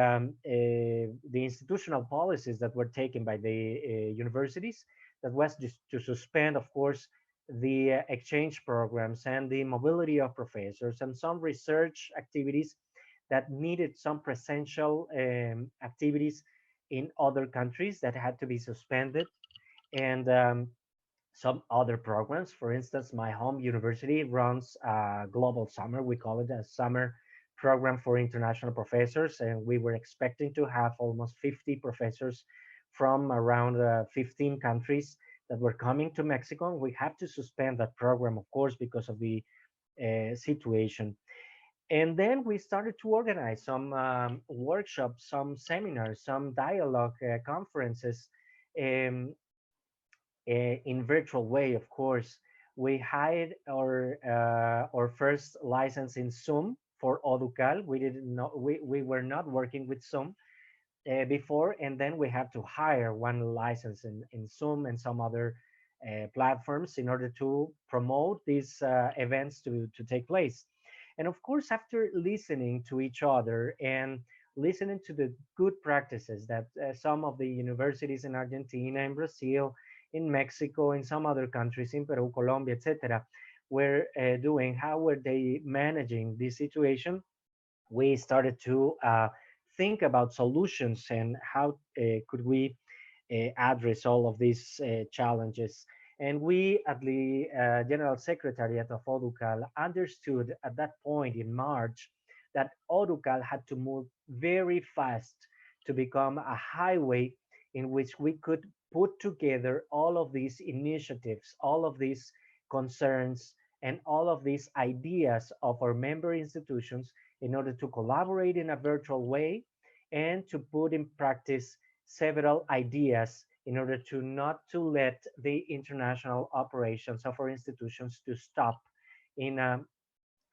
institutional policies that were taken by the universities that was just to suspend, of course, the exchange programs and the mobility of professors and some research activities that needed some presential activities in other countries that had to be suspended, and some other programs. For instance, my home university runs a global summer. We call it a summer program for international professors, and we were expecting to have almost 50 professors from around 15 countries that were coming to Mexico. We had to suspend that program, of course, because of the situation. And then we started to organize some workshops, some seminars, some dialogue conferences in virtual way, of course. We hired our first license in Zoom for Oducal. We didn't know, we were not working with Zoom before, and then we had to hire one license in Zoom and some other platforms in order to promote these events to take place. And of course, after listening to each other and listening to the good practices that some of the universities in Argentina, in Brazil, in Mexico, in some other countries, in Peru, Colombia, etc., were doing, how were they managing this situation, we started to think about solutions and how could we address all of these challenges. And we at the General Secretariat of Oducal understood at that point in March that Oducal had to move very fast to become a highway in which we could put together all of these initiatives, all of these concerns, and all of these ideas of our member institutions in order to collaborate in a virtual way and to put in practice several ideas in order to not to let the international operations of our institutions to stop in a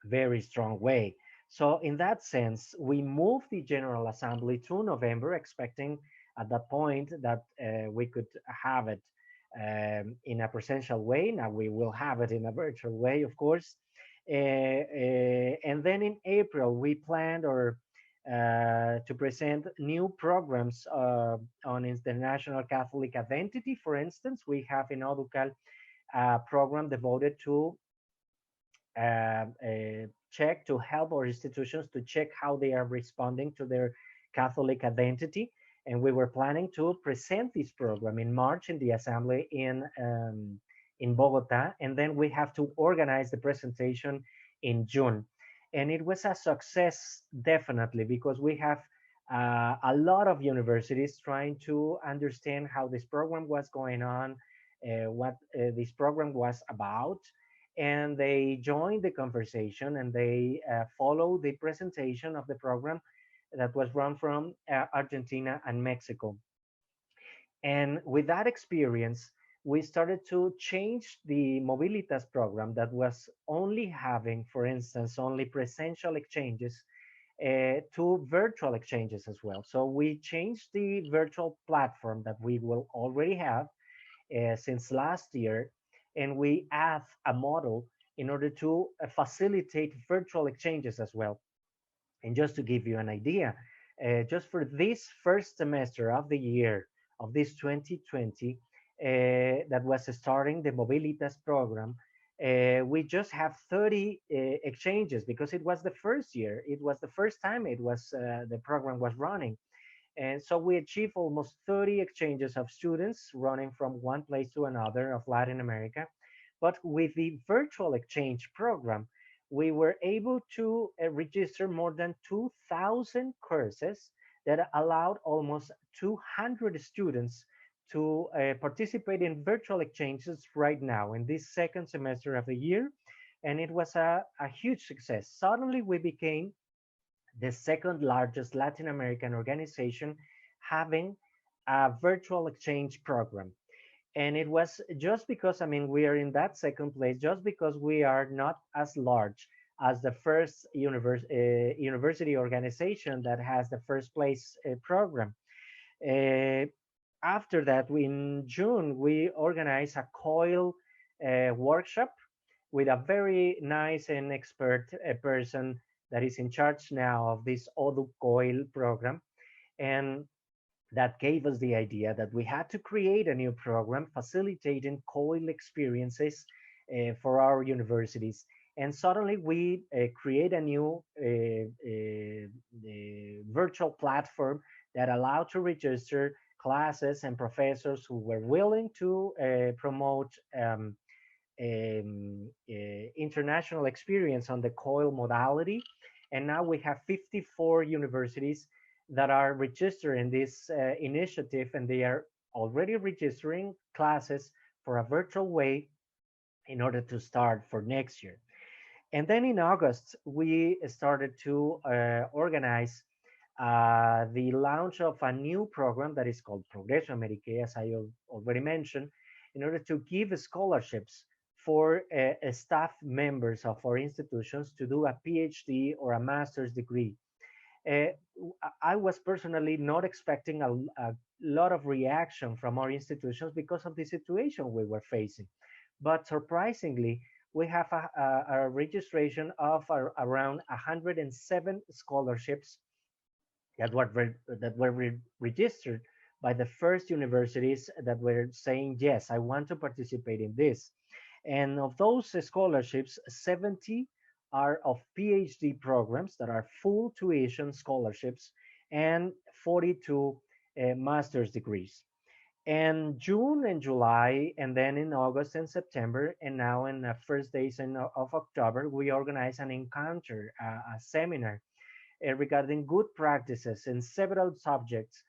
very strong way. So in that sense, we moved the General Assembly to November, expecting at that point that we could have it in a presential way. Now we will have it in a virtual way, of course. And then in April, we planned to present new programs on international Catholic identity. For instance, we have in Oducal a program devoted to check, to help our institutions to check how they are responding to their Catholic identity. And we were planning to present this program in March in the assembly in Bogota, and then we have to organize the presentation in June. And it was a success, definitely, because we have a lot of universities trying to understand how this program was going on, what this program was about, and they joined the conversation and they followed the presentation of the program that was run from Argentina and Mexico. And with that experience, we started to change the Mobilitas program that was only having, for instance, only presential exchanges to virtual exchanges as well. So we changed the virtual platform that we will already have since last year, and we add a model in order to facilitate virtual exchanges as well. And just to give you an idea, just for this first semester of the year of this 2020, that was starting the Mobilitas program, we just have 30 exchanges because it was the first year. It was the first time it was the program was running. And so we achieved almost 30 exchanges of students running from one place to another of Latin America. But with the virtual exchange program, we were able to register more than 2,000 courses that allowed almost 200 students to participate in virtual exchanges right now in this second semester of the year. And it was a huge success. Suddenly we became the second largest Latin American organization having a virtual exchange program. And it was just because, I mean, we are in that second place, just because we are not as large as the first university organization that has the first place program. After that, in June, we organized a COIL workshop with a very nice and expert person that is in charge now of this ODU COIL program. And that gave us the idea that we had to create a new program facilitating COIL experiences for our universities. And suddenly we create a new virtual platform that allowed to register classes and professors who were willing to promote international experience on the COIL modality. And now we have 54 universities that are registered in this initiative, and they are already registering classes for a virtual way in order to start for next year. And then in August, we started to organize the launch of a new program that is called Progreso Amerique, as I already mentioned, in order to give scholarships for staff members of our institutions to do a PhD or a master's degree. I was personally not expecting a lot of reaction from our institutions because of the situation we were facing. But surprisingly, we have a registration of around 107 scholarships that were registered by the first universities that were saying, yes, I want to participate in this. And of those scholarships, 70 are of PhD programs that are full tuition scholarships, and 42 master's degrees. And June and July, and then in August and September, and now in the first days of October, we organize an encounter, a seminar regarding good practices in several subjects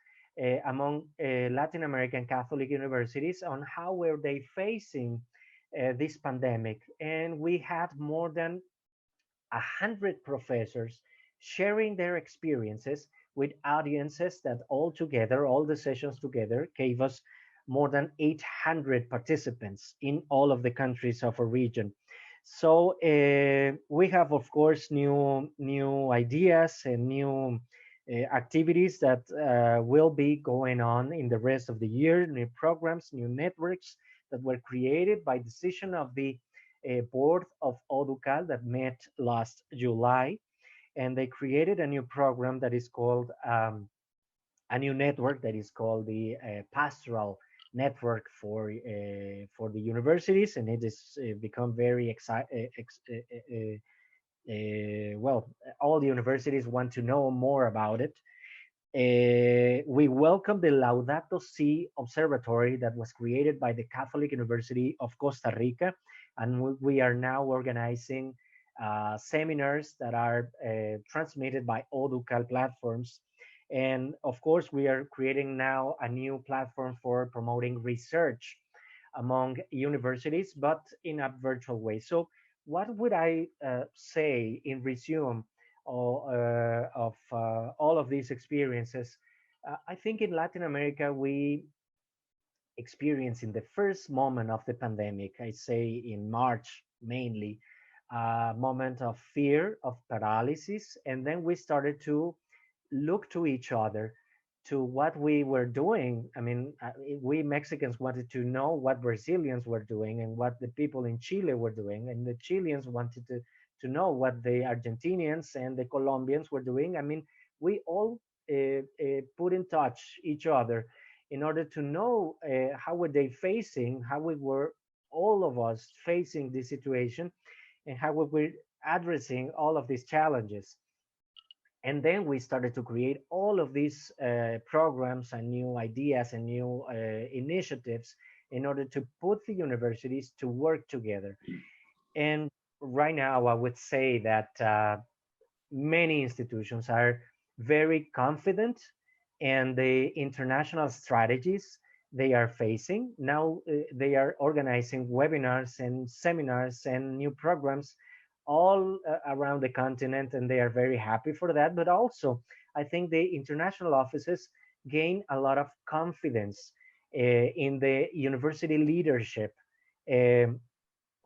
among Latin American Catholic universities on how were they facing this pandemic. And we had more than 100 professors sharing their experiences with audiences that all together, all the sessions together, gave us more than 800 participants in all of the countries of a region. So we have, of course, new ideas and new activities that will be going on in the rest of the year, new programs, new networks that were created by decision of the board of ODUCAL that met last July. And they created a new program that is called, a new network that is called the Pastoral network for the universities, and it is become very exciting. Well, all the universities want to know more about it. We welcome the Laudato Si Observatory that was created by the Catholic University of Costa Rica, and we are now organizing seminars that are transmitted by Oducal platforms. And of course, we are creating now a new platform for promoting research among universities, but in a virtual way. So what would I say in resume of all of these experiences? I think in Latin America, we experienced in the first moment of the pandemic, I say in March mainly, a moment of fear, of paralysis, and then we started to look to each other, to what we were doing. I mean, we Mexicans wanted to know what Brazilians were doing and what the people in Chile were doing, and the Chileans wanted to know what the Argentinians and the Colombians were doing. I mean, we all put in touch each other in order to know how were they facing, how we were all of us facing this situation, and how we were addressing all of these challenges. And then we started to create all of these programs and new ideas and new initiatives in order to put the universities to work together. And right now, I would say that many institutions are very confident in the international strategies they are facing. Now they are organizing webinars and seminars and new programs all around the continent, and they are very happy for that. But also, I think the international offices gain a lot of confidence in the university leadership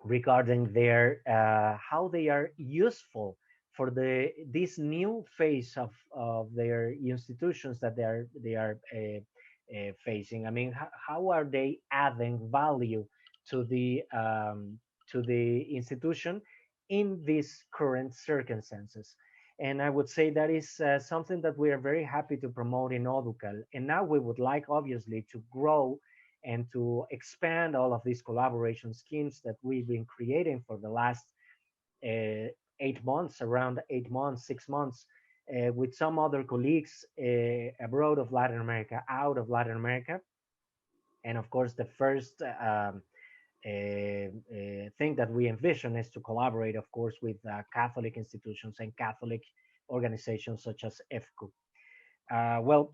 regarding their how they are useful for this new phase of their institutions that they are facing. I mean, how are they adding value to the institution in these current circumstances? And I would say that is something that we are very happy to promote in Oducal. And now we would like, obviously, to grow and to expand all of these collaboration schemes that we've been creating for the last 8 months, around 8 months, 6 months, with some other colleagues abroad of Latin America, out of Latin America. And of course, the first thing that we envision is to collaborate, of course, with Catholic institutions and Catholic organizations such as FIUC-IFCU. Well,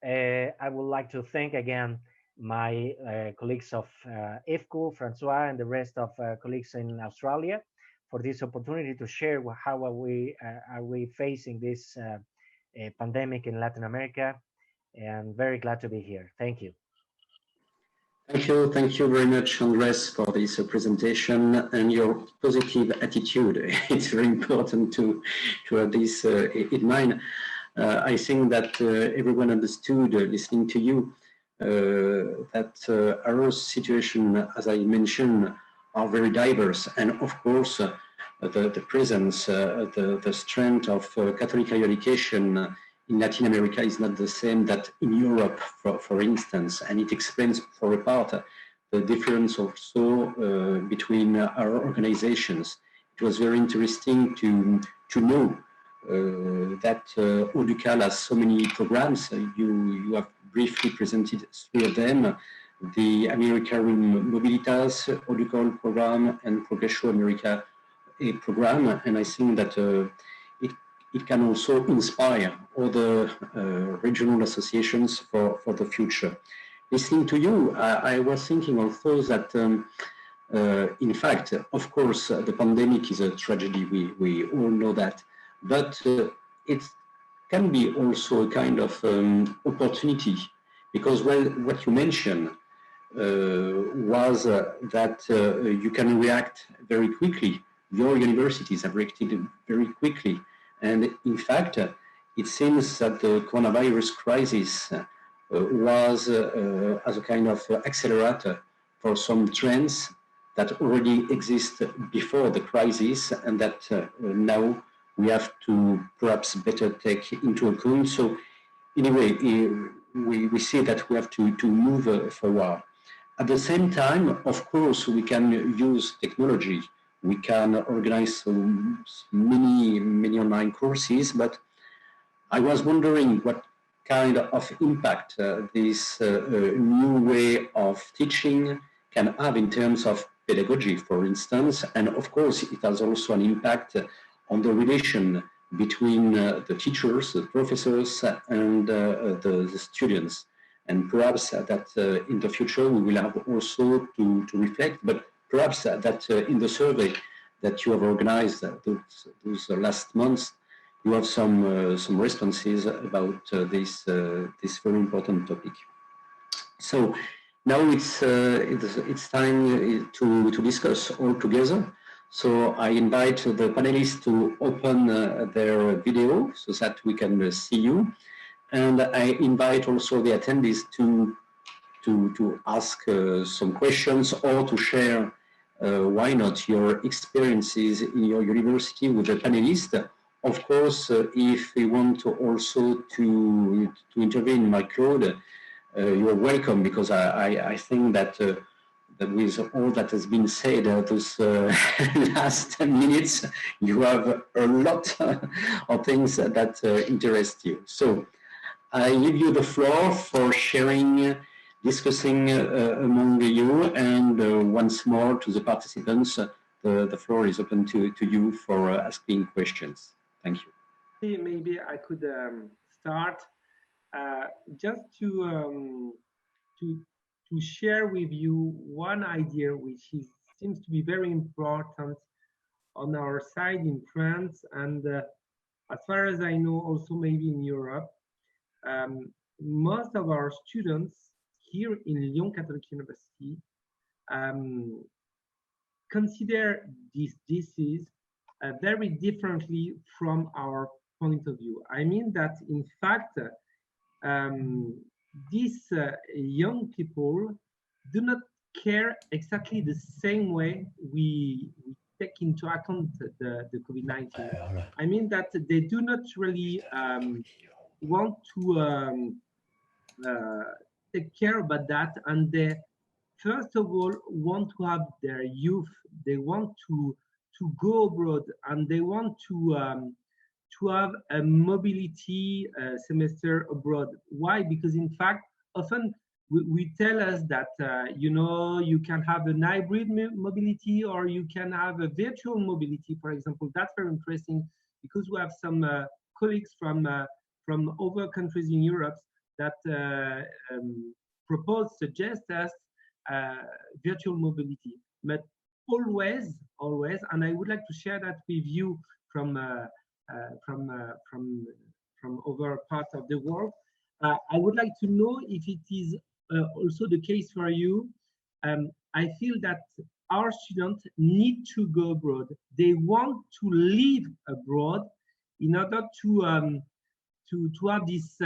I would like to thank again my colleagues of FIUC-IFCU, Francois, and the rest of colleagues in Australia for this opportunity to share how are we facing this pandemic in Latin America. And very glad to be here. Thank you. Thank you very much, Andres, for this presentation and your positive attitude. It's very important to have this in mind. I think that everyone understood, listening to you, that our situation, as I mentioned, are very diverse. And of course, the presence, the strength of Catholic higher education in Latin America is not the same that in Europe, for instance, and it explains for a part the difference also between our organizations. It was very interesting to know that Oducal has so many programs. You have briefly presented 3 of them: the America Mobilitas, Oducal program, and Progresso America program. And I think that it can also inspire other regional associations for the future. Listening to you, I was thinking also that, in fact, of course, the pandemic is a tragedy, we all know that, but it can be also a kind of opportunity, because, well, what you mentioned was that you can react very quickly. Your universities have reacted very quickly. And in fact, it seems that the coronavirus crisis was as a kind of accelerator for some trends that already exist before the crisis, and that now we have to perhaps better take into account. So anyway, we see that we have to move forward. At the same time, of course, we can use technology. We can organize many online courses, but I was wondering what kind of impact this new way of teaching can have in terms of pedagogy, for instance. And of course, it has also an impact on the relation between the teachers, the professors, and the students. And perhaps that in the future we will have also to reflect, but perhaps that in the survey that you have organized those last months, you have some responses about this very important topic. So now it's time to discuss all together. So I invite the panelists to open their video so that we can see you. And I invite also the attendees to ask some questions or to share, why not, your experiences in your university with the panelists. Of course, if you want to also to intervene in my crowd, you're welcome, because I think that that with all that has been said those last 10 minutes, you have a lot of things that interest you. So I give you the floor for sharing, discussing among you, and once more to the participants, the floor is open to you for asking questions. Thank you. Maybe I could start just to share with you one idea which seems to be very important on our side in France, and as far as I know, also maybe in Europe. Most of our students here in Lyon Catholic University consider this disease very differently from our point of view. I mean that, in fact, these young people do not care exactly the same way we take into account the COVID-19. I mean that they do not really want to take care about that, and they first of all want to have their youth. They want to go abroad, and they want to have a mobility semester abroad. Why? Because in fact, often we tell us that you know, you can have an hybrid mobility, or you can have a virtual mobility, for example. That's very interesting, because we have some colleagues from other countries in Europe that suggest us virtual mobility. But always, and I would like to share that with you from other parts of the world. I would like to know if it is also the case for you. I feel that our students need to go abroad. They want to live abroad in order to have this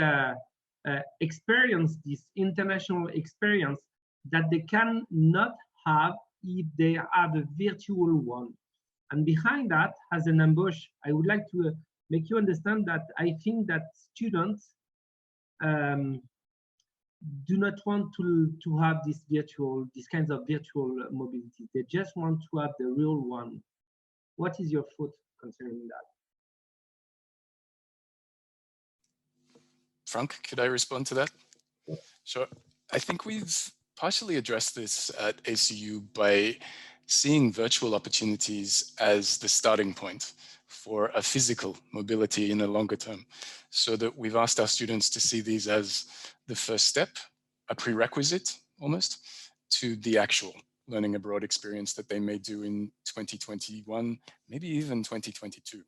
experience, this international experience that they cannot have if they have a virtual one. And behind that has an ambush. I would like to make you understand that I think that students do not want to have this kinds of virtual mobility. They just want to have the real one. What is your thought concerning that? Frank, could I respond to that? Sure. I think we've partially addressed this at ACU by seeing virtual opportunities as the starting point for a physical mobility in the longer term, so that we've asked our students to see these as the first step, a prerequisite almost, to the actual learning abroad experience that they may do in 2021, maybe even 2022.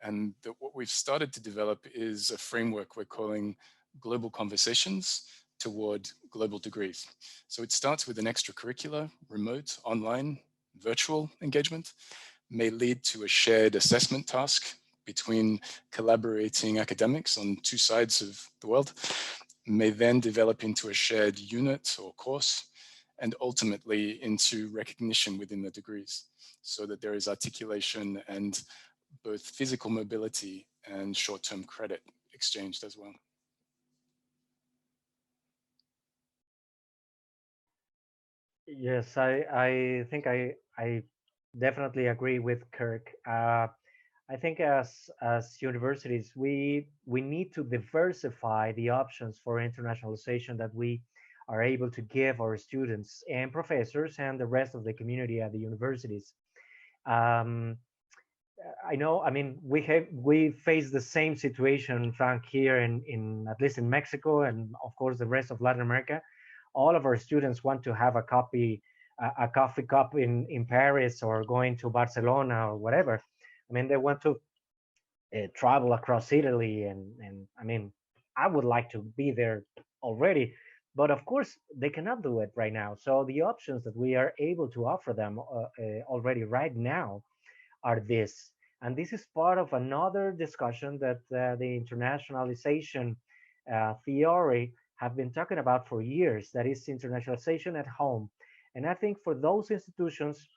And what we've started to develop is a framework we're calling global conversations toward global degrees. So it starts with an extracurricular, remote, online, virtual engagement, may lead to a shared assessment task between collaborating academics on two sides of the world, may then develop into a shared unit or course, and ultimately into recognition within the degrees, so that there is articulation and both physical mobility and short-term credit exchanged as well. Yes, I think I definitely agree with Kirk. I think as universities, we need to diversify the options for internationalization that we are able to give our students and professors and the rest of the community at the universities. Um, I know, I mean, we face the same situation, Frank, here in at least in Mexico and of course the rest of Latin America. All of our students want to have a coffee cup in Paris or going to Barcelona or whatever. I mean, they want to travel across Italy, and I mean, I would like to be there already, but of course they cannot do it right now. So the options that we are able to offer them already right now are this. And this is part of another discussion that the internationalization theory have been talking about for years, that is internationalization at home. And I think for those institutions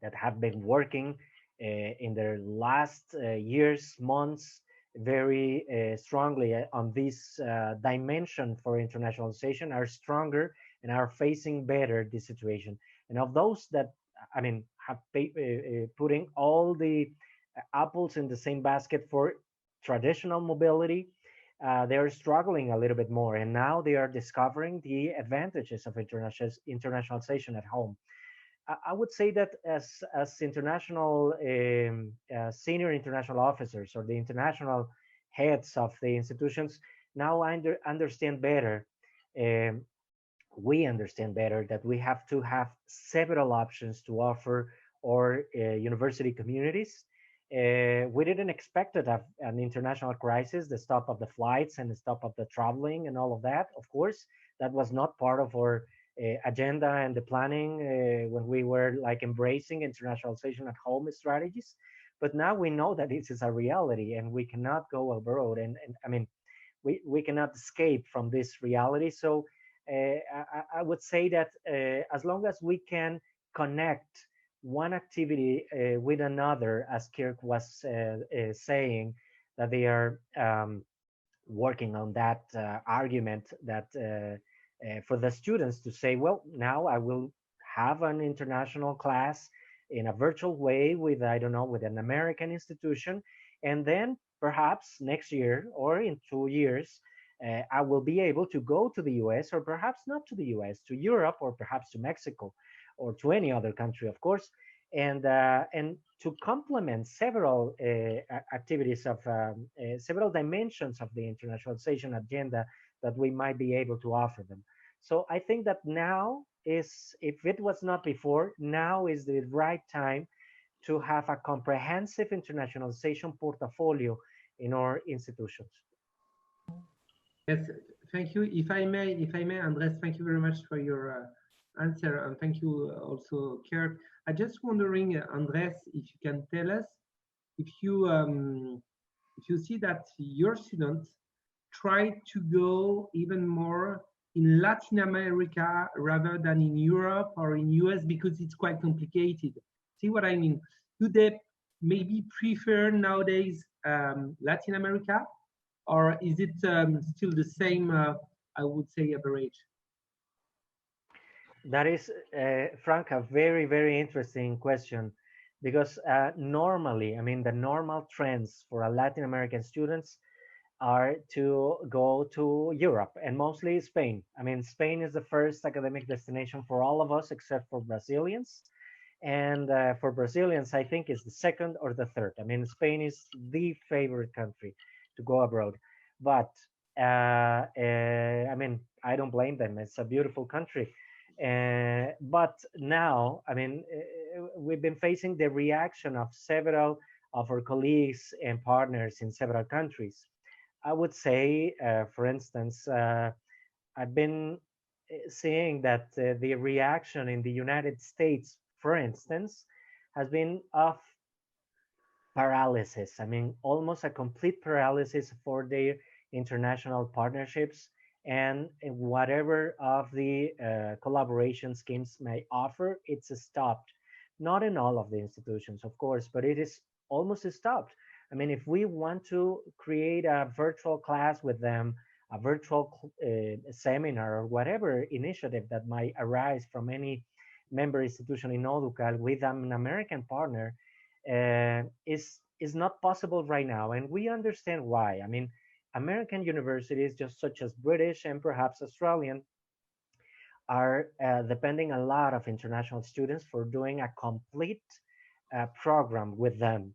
that have been working in their last years, months, very strongly on this dimension for internationalization are stronger and are facing better this situation. And of those that, I mean, have putting all the apples in the same basket for traditional mobility, they are struggling a little bit more. And now they are discovering the advantages of internationalization at home. I would say that as international senior international officers or the international heads of the institutions, now understand better. Um, we understand better that we have to have several options to offer our university communities. We didn't expect it an international crisis, the stop of the flights and the stop of the traveling and all of that. Of course, that was not part of our agenda and the planning when we were like embracing internationalization at home strategies. But now we know that this is a reality and we cannot go abroad. And I mean, we cannot escape from this reality. So I would say that as long as we can connect one activity with another, as Kirk was saying, that they are working on that argument that for the students to say, well, now I will have an international class in a virtual way with, I don't know, with an American institution. And then perhaps next year or in 2 years, I will be able to go to the US or perhaps not to the US, to Europe or perhaps to Mexico or to any other country, of course. And to complement several activities of several dimensions of the internationalization agenda that we might be able to offer them. So I think that now is, if it was not before, now is the right time to have a comprehensive internationalization portfolio in our institutions. Yes, thank you. If I may, Andres, thank you very much for your answer, and thank you also, Kirk. I just wondering, Andres, if you can tell us if you see that your students try to go even more in Latin America rather than in Europe or in US because it's quite complicated. See what I mean? Do they maybe prefer nowadays Latin America, or is it still the same, I would say, average? That is, Frank, a very, very interesting question because normally, I mean, the normal trends for a Latin American students are to go to Europe and mostly Spain. I mean, Spain is the first academic destination for all of us except for Brazilians. And for Brazilians, I think it's the second or the third. I mean, Spain is the favorite country to go abroad. But I mean, I don't blame them. It's a beautiful country. But now, I mean, we've been facing the reaction of several of our colleagues and partners in several countries. I would say, for instance, I've been seeing that the reaction in the United States, for instance, has been of paralysis. I mean, almost a complete paralysis for their international partnerships and whatever of the collaboration schemes may offer, it's stopped. Not in all of the institutions, of course, but it is almost stopped. I mean, if we want to create a virtual class with them a virtual seminar or whatever initiative that might arise from any member institution in ODUCAL with an American partner is not possible right now, and we understand why. I mean, American universities, just such as British and perhaps Australian, are depending a lot of international students for doing a complete program with them.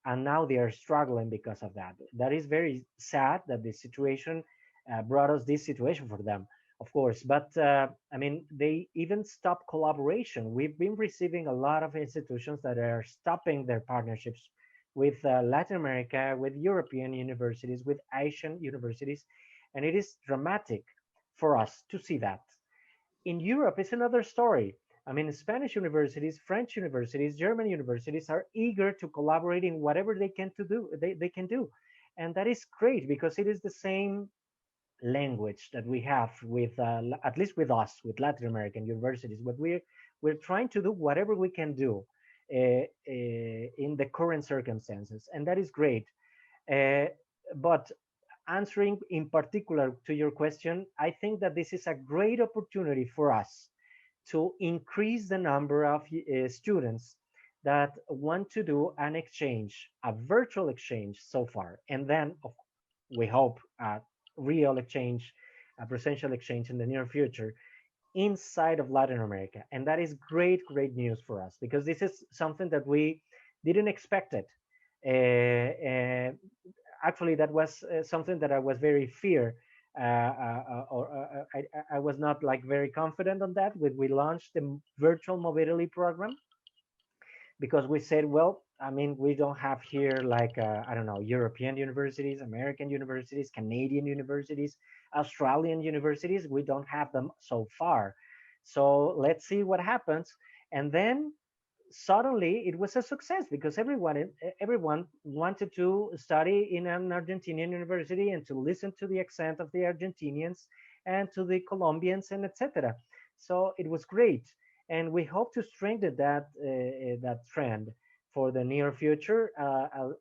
And now they are struggling because of that. That is very sad that this situation brought us this situation for them, of course. But I mean, they even stopped collaboration. We've been receiving a lot of institutions that are stopping their partnerships with Latin America, with European universities, with Asian universities. And it is dramatic for us to see that. In Europe, it's another story. I mean, Spanish universities, French universities, German universities are eager to collaborate in whatever they can do. And that is great because it is the same language that we have with, at least with us, with Latin American universities. But we're trying to do whatever we can do in the current circumstances. And that is great. But answering in particular to your question, I think that this is a great opportunity for us to increase the number of students that want to do an exchange, a virtual exchange so far. And then we hope a real exchange, a presential exchange in the near future inside of Latin America. And that is great, great news for us because this is something that we didn't expect it. Actually, that was something that I was very fear, I was not like very confident on that when we launched the virtual mobility program, because we said, well, I mean, we don't have here like, I don't know, European universities, American universities, Canadian universities, Australian universities. We don't have them so far. So let's see what happens. And then suddenly it was a success because everyone wanted to study in an Argentinian university and to listen to the accent of the Argentinians and to the Colombians and etc. So it was great, and we hope to strengthen that trend for the near future,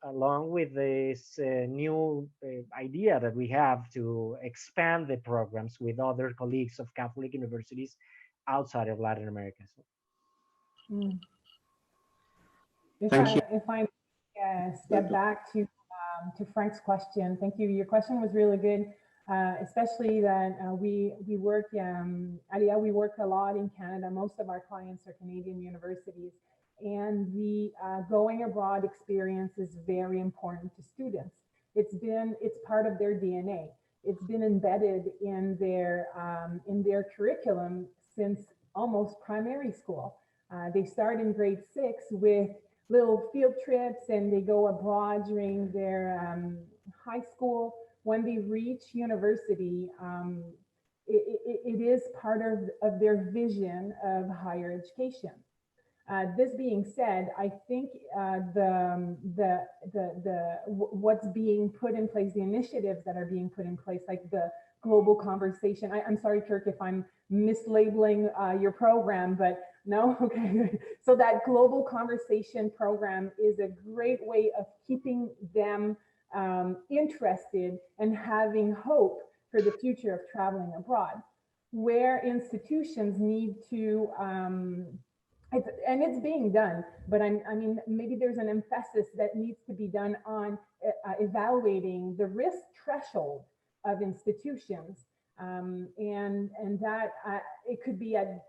along with this new idea that we have to expand the programs with other colleagues of Catholic universities outside of Latin America. So. If I step back to Frank's question, thank you. Your question was really good, especially that we work, we work a lot in Canada. Most of our clients are Canadian universities, and the going abroad experience is very important to students. It's part of their DNA. It's been embedded in their curriculum since almost primary school. They start in grade 6 with little field trips, and they go abroad during their high school. When they reach university, it is part of their vision of higher education. This being said, I think what's being put in place, the initiatives that are being put in place, like the global conversation. I'm sorry, Kirk, if I'm mislabeling your program, but no, okay. So that global conversation program is a great way of keeping them interested and having hope for the future of traveling abroad, where institutions need to, and it's being done, but I mean, maybe there's an emphasis that needs to be done on evaluating the risk threshold of institutions. And that it could be at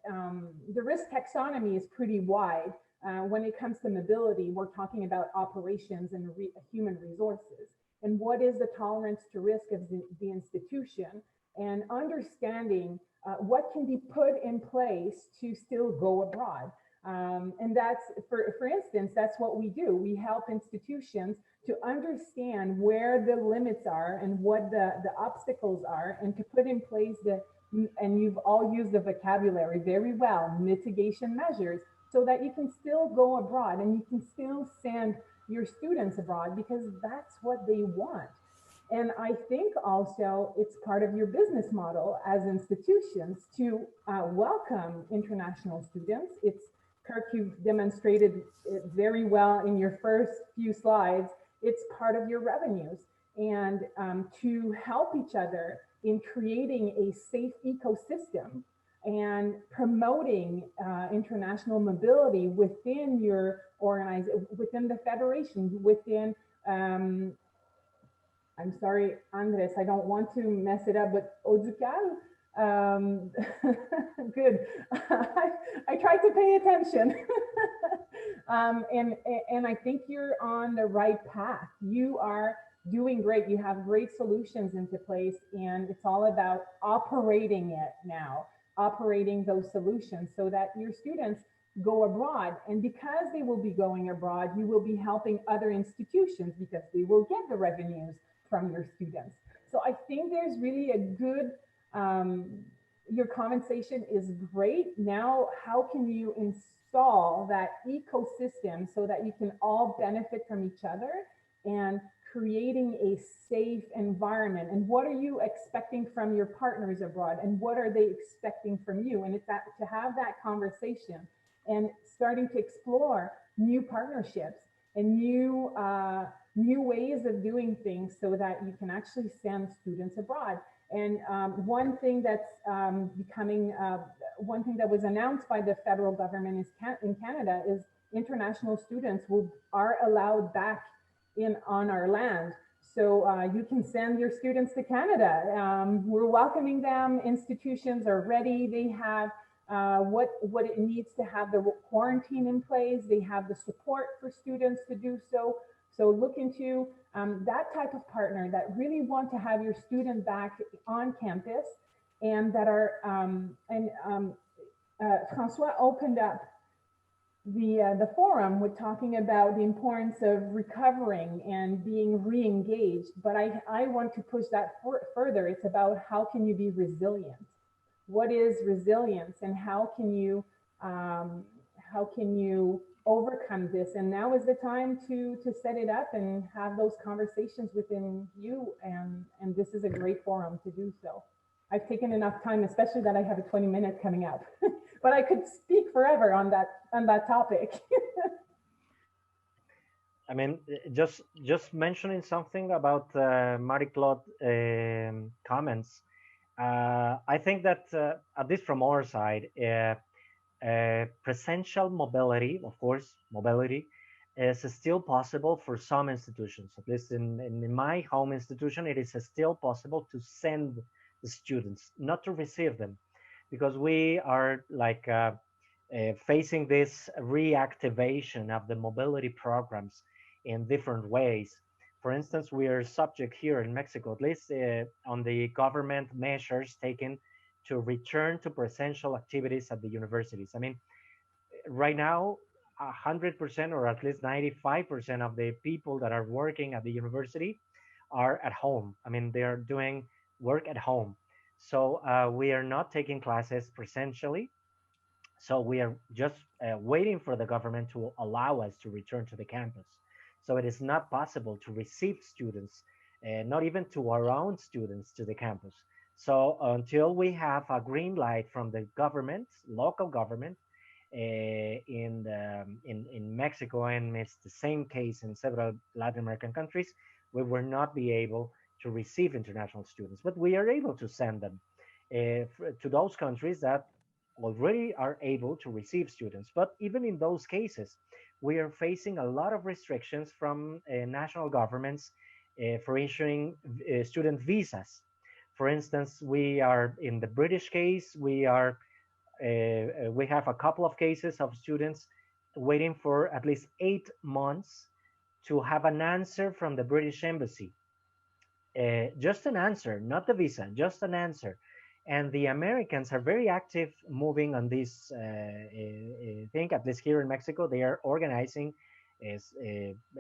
the risk taxonomy is pretty wide. When it comes to mobility, we're talking about operations and human resources. And what is the tolerance to risk of the institution, and understanding what can be put in place to still go abroad. And that's, for instance, that's what we do. We help institutions to understand where the limits are and what the obstacles are, and to put in place and you've all used the vocabulary very well, mitigation measures, so that you can still go abroad and you can still send your students abroad because that's what they want. And I think also it's part of your business model as institutions to welcome international students. Kirk, you've demonstrated it very well in your first few slides. It's part of your revenues. and to help each other in creating a safe ecosystem and promoting international mobility within your within the federation, within, I'm sorry, Andres, I don't want to mess it up, but Oducal, good. I tried to pay attention. And I think you're on the right path. You are doing great. You have great solutions into place, and it's all about operating it now, operating those solutions so that your students go abroad. And because they will be going abroad, you will be helping other institutions because they will get the revenues from your students. So I think there's really a good, your conversation is great. Now, how can you install that ecosystem so that you can all benefit from each other and creating a safe environment? And what are you expecting from your partners abroad? And what are they expecting from you? And it's that, to have that conversation and starting to explore new partnerships and new ways of doing things so that you can actually send students abroad. And one thing that's one thing that was announced by the federal government in Canada is international students are allowed back on our land. So you can send your students to Canada. We're welcoming them. Institutions are ready. They have what it needs to have the quarantine in place. They have the support for students to do so. So look into that type of partner that really want to have your student back on campus, and that are, Francois opened up the forum with talking about the importance of recovering and being re-engaged. But I want to push that further. It's about how can you be resilient? What is resilience, and how can you overcome this? And now is the time to set it up and have those conversations within you. And this is a great forum to do so. I've taken enough time, especially that I have a 20-minute coming up, but I could speak forever on that topic. I mean, just mentioning something about Marie-Claude comments. I think that at least from our side, presential mobility, of course, mobility is still possible for some institutions. At least in my home institution, it is still possible to send the students, not to receive them, because we are like facing this reactivation of the mobility programs in different ways. For instance, we are subject here in Mexico, at least on the government measures taken to return to presential activities at the universities. I mean, right now, 100% or at least 95% of the people that are working at the university are at home. I mean, they are doing work at home. So we are not taking classes presentially. So we are just waiting for the government to allow us to return to the campus. So it is not possible to receive students, not even to our own students, to the campus. So until we have a green light from the government, local government, in Mexico, and it's the same case in several Latin American countries, we will not be able to receive international students, but we are able to send them to those countries that already are able to receive students. But even in those cases, we are facing a lot of restrictions from national governments for issuing student visas. For instance, we are in the British case, we have a couple of cases of students waiting for at least 8 months to have an answer from the British embassy. Just an answer, not the visa, just an answer. And the Americans are very active moving on this thing, at least here in Mexico. They are organizing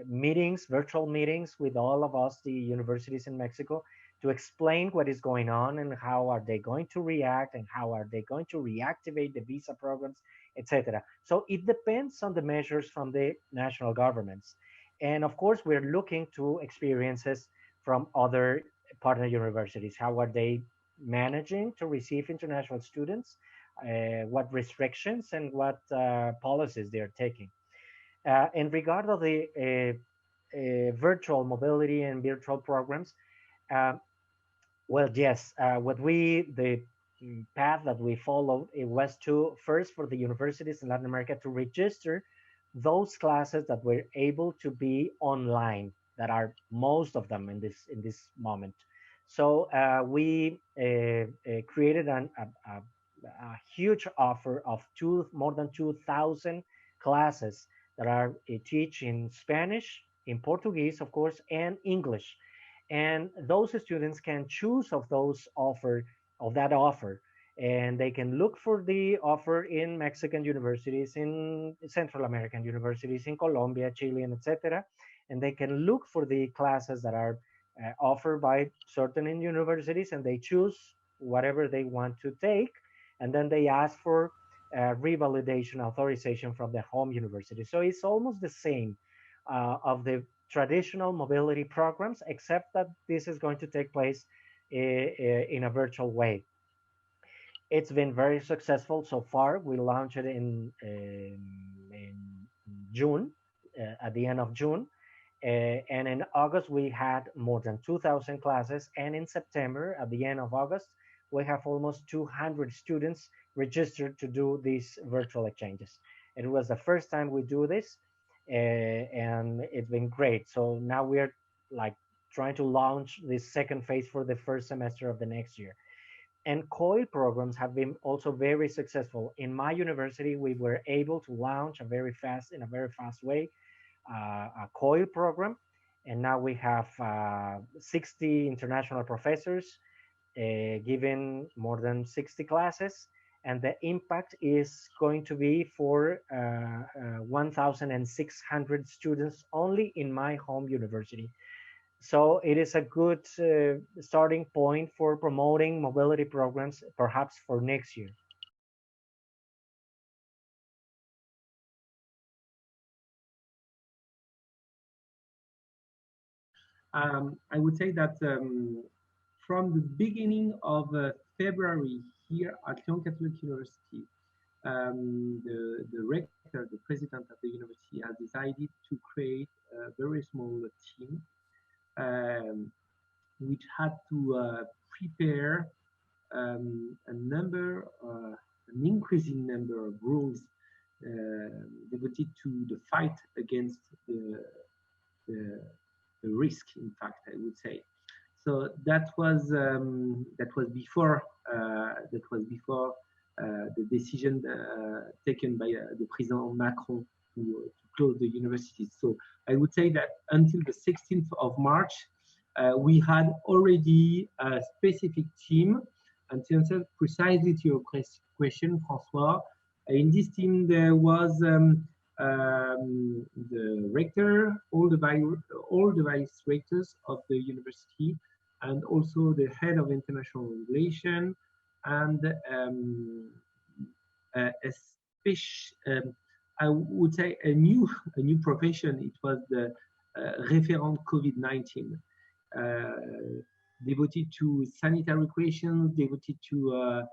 meetings, virtual meetings with all of us, the universities in Mexico, to explain what is going on and how are they going to react and how are they going to reactivate the visa programs, etc. So it depends on the measures from the national governments. And of course, we're looking to experiences from other partner universities. How are they managing to receive international students, what restrictions and what policies they're taking. In regard of the virtual mobility and virtual programs. Uh, well, yes, the path that we followed, it was to first for the universities in Latin America to register those classes that were able to be online, that are most of them in this moment. So we created a huge offer of more than 2,000 classes that are teach in Spanish, in Portuguese, of course, and English. And those students can choose of that offer, and they can look for the offer in Mexican universities, in Central American universities, in Colombia, Chile, and etc. And they can look for the classes that are offered by certain universities, and they choose whatever they want to take, and then they ask for revalidation authorization from their home university. So it's almost the same of the traditional mobility programs, except that this is going to take place in a virtual way. It's been very successful so far. We launched it in June, at the end of June. And in August, we had more than 2,000 classes. And in September, at the end of August, we have almost 200 students registered to do these virtual exchanges. It was the first time we do this, and it's been great. So now we're like trying to launch this second phase for the first semester of the next year. And COIL programs have been also very successful. In my university, we were able to launch in a very fast way, a COIL program. And now we have 60 international professors giving more than 60 classes. And the impact is going to be for 1,600 students only in my home university. So it is a good starting point for promoting mobility programs, perhaps for next year. I would say that from the beginning of February here at Lyon Catholic University, the rector, the president of the university, has decided to create a very small team, which had to prepare an increasing number of rules devoted to the fight against the risk. In fact, I would say. So that was before the decision taken by the President Macron to close the universities. So I would say that until the 16th of March, we had already a specific team. And to answer precisely to your question, François, in this team there was the rector, all the vice rectors of the university, and also the head of international relations, and I would say a new profession. It was the referent COVID-19, devoted to sanitary questions, devoted to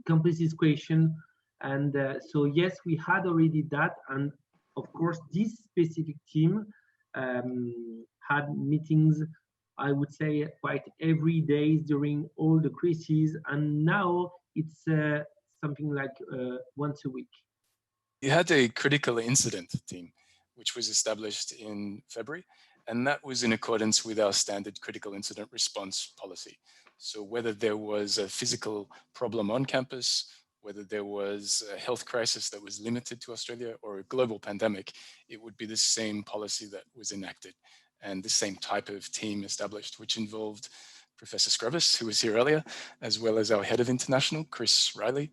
campuses question. And so yes, we had already that, and of course this specific team had meetings, I would say, quite every day during all the crises, and now it's something like once a week. You had a critical incident team, which was established in February, and that was in accordance with our standard critical incident response policy. So whether there was a physical problem on campus, whether there was a health crisis that was limited to Australia or a global pandemic, it would be the same policy that was enacted and the same type of team established, which involved Professor Scruvis, who was here earlier, as well as our head of international, Chris Riley,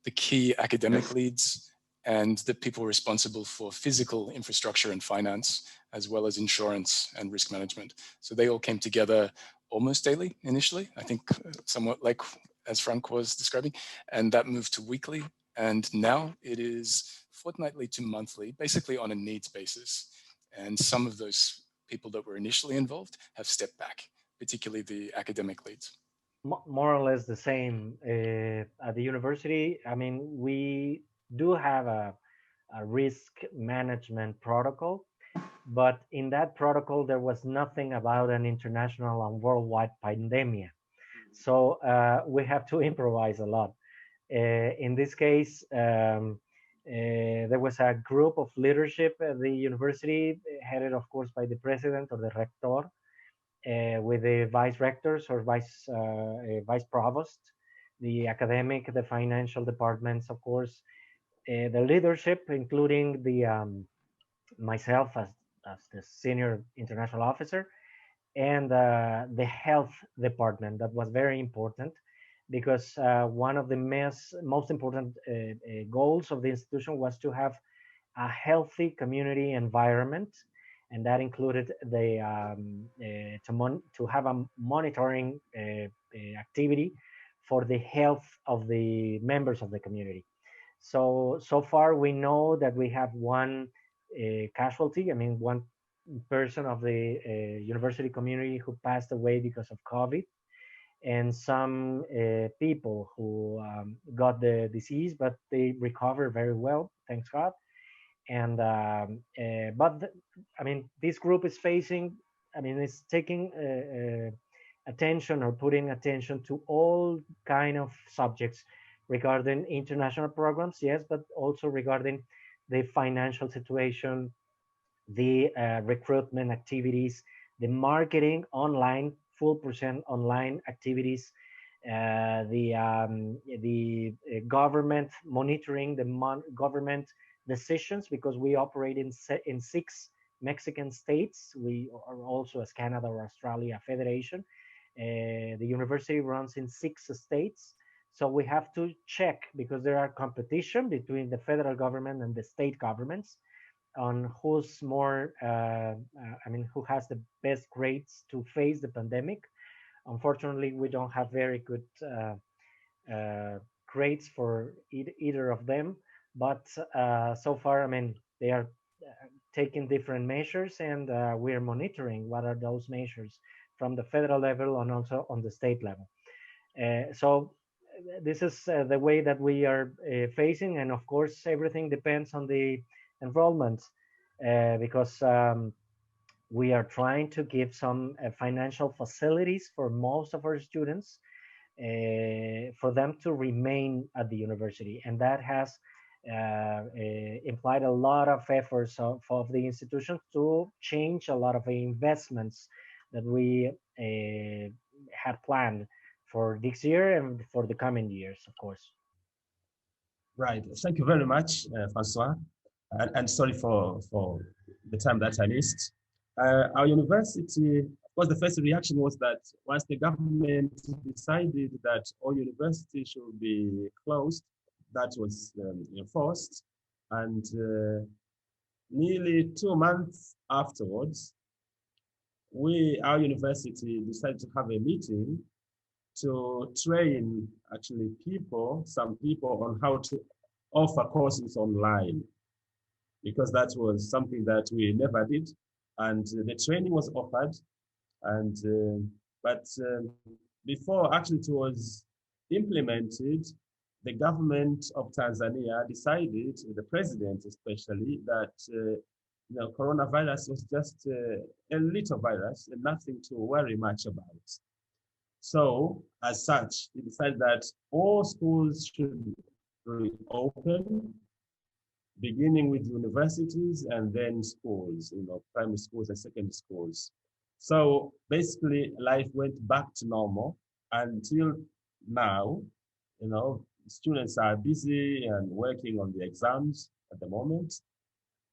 the key academic leads, and the people responsible for physical infrastructure and finance, as well as insurance and risk management. So they all came together almost daily initially, I think somewhat like as Frank was describing, and that moved to weekly. And now it is fortnightly to monthly, basically on a needs basis. And some of those people that were initially involved have stepped back, particularly the academic leads. More or less the same at the university. I mean, we do have risk management protocol. But in that protocol, there was nothing about an international and worldwide pandemic. So we have to improvise a lot. In this case, there was a group of leadership at the university, headed, of course, by the president or the rector, with the vice rectors or vice provost, the academic, the financial departments, of course, the leadership, including the myself as the senior international officer, and the health department. That was very important because one of the most important goals of the institution was to have a healthy community environment, and that included the to have a monitoring activity for the health of the members of the community. So far we know that we have one casualty. I mean, one person of the university community who passed away because of COVID, and some people who got the disease, but they recovered very well, thanks God. And but I mean, this group is facing, I mean, it's taking attention or putting attention to all kind of subjects regarding international programs, yes, but also regarding the financial situation, the recruitment activities, the marketing online, full percent online activities, the government monitoring the government decisions, because we operate in 6 Mexican states. We are also, as Canada or Australia, a federation. The university runs in 6 states. So we have to check, because there are competition between the federal government and the state governments on who's more, I mean, who has the best grades to face the pandemic. Unfortunately, we don't have very good grades for either of them. But so far, I mean, they are taking different measures, and we are monitoring what are those measures from the federal level and also on the state level. So this is the way that we are facing, and of course everything depends on the enrollment, because we are trying to give some financial facilities for most of our students, for them to remain at the university, and that has implied a lot of efforts of the institution to change a lot of the investments that we had planned for this year and for the coming years, of course. Right. Thank you very much, Francois. And sorry for the time that I missed. Our university, of course, the first reaction was that once the government decided that all universities should be closed, that was enforced. And nearly 2 months afterwards, our university decided to have a meeting to train actually some people on how to offer courses online, because that was something that we never did. And the training was offered, and but before actually it was implemented, the government of Tanzania decided, the president especially, that coronavirus was just a little virus and nothing to worry much about. So, as such, he decided that all schools should reopen, beginning with universities and then schools, primary schools and secondary schools. So basically, life went back to normal until now. Students are busy and working on the exams at the moment,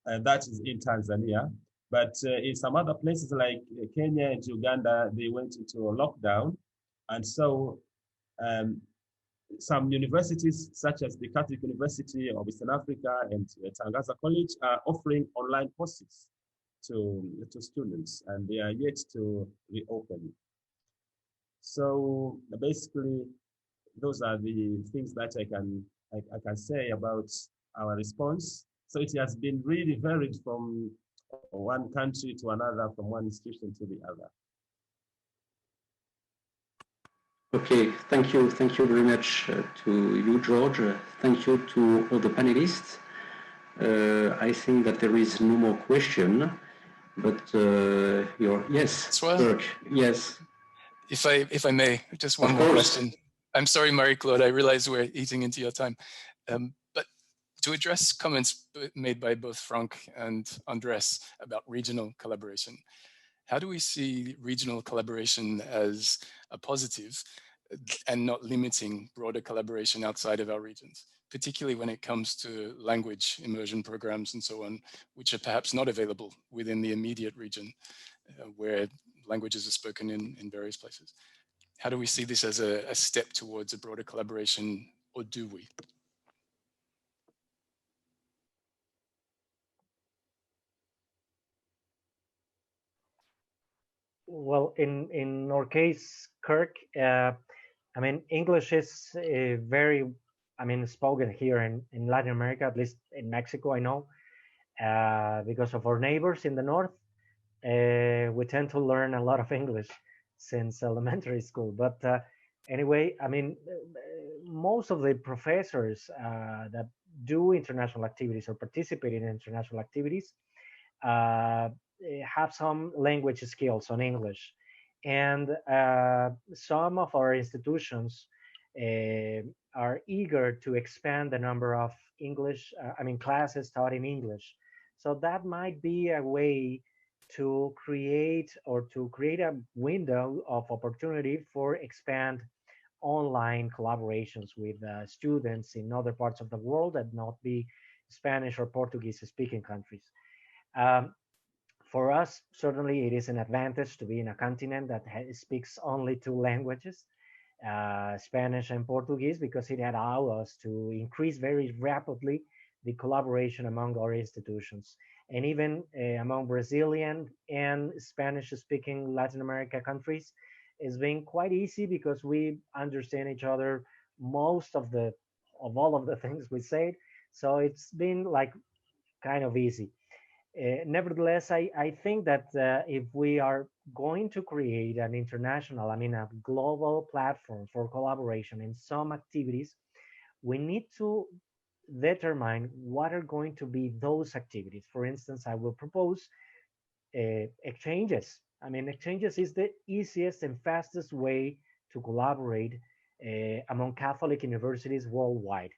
and that is in Tanzania. But in some other places like Kenya and Uganda, they went into a lockdown. And so some universities, such as the Catholic University of Eastern Africa and Tangaza College, are offering online courses to students, and they are yet to reopen. So basically, those are the things that I can say about our response. So it has been really varied from one country to another, from one institution to the other. Okay, thank you very much to you, George. Thank you to all the panelists. I think that there is no more question, but yes, Dirk, yes. If I may, just one more question. I'm sorry, Marie-Claude, I realize we're eating into your time. But to address comments made by both Frank and Andres about regional collaboration, how do we see regional collaboration as a positive and not limiting broader collaboration outside of our regions, particularly when it comes to language immersion programs and so on, which are perhaps not available within the immediate region where languages are spoken in various places? How do we see this as a step towards a broader collaboration, or do we? Well, in our case, Kirk, I mean, English is very, I mean, spoken here in Latin America, at least in Mexico, I know, because of our neighbors in the north. We tend to learn a lot of English since elementary school. But anyway, I mean, most of the professors that do international activities or participate in international activities have some language skills on English. And some of our institutions are eager to expand the number of English, classes taught in English. So that might be a way to create a window of opportunity for expand online collaborations with students in other parts of the world that not be Spanish or Portuguese speaking countries. For us, certainly it is an advantage to be in a continent that speaks only two languages, Spanish and Portuguese, because it allows us to increase very rapidly the collaboration among our institutions. And even among Brazilian and Spanish-speaking Latin America countries, it's been quite easy because we understand each other most of all of the things we say. So it's been like kind of easy. Nevertheless, I think that if we are going to create an international, a global platform for collaboration in some activities, we need to determine what are going to be those activities. For instance, I will propose exchanges. Exchanges is the easiest and fastest way to collaborate among Catholic universities worldwide,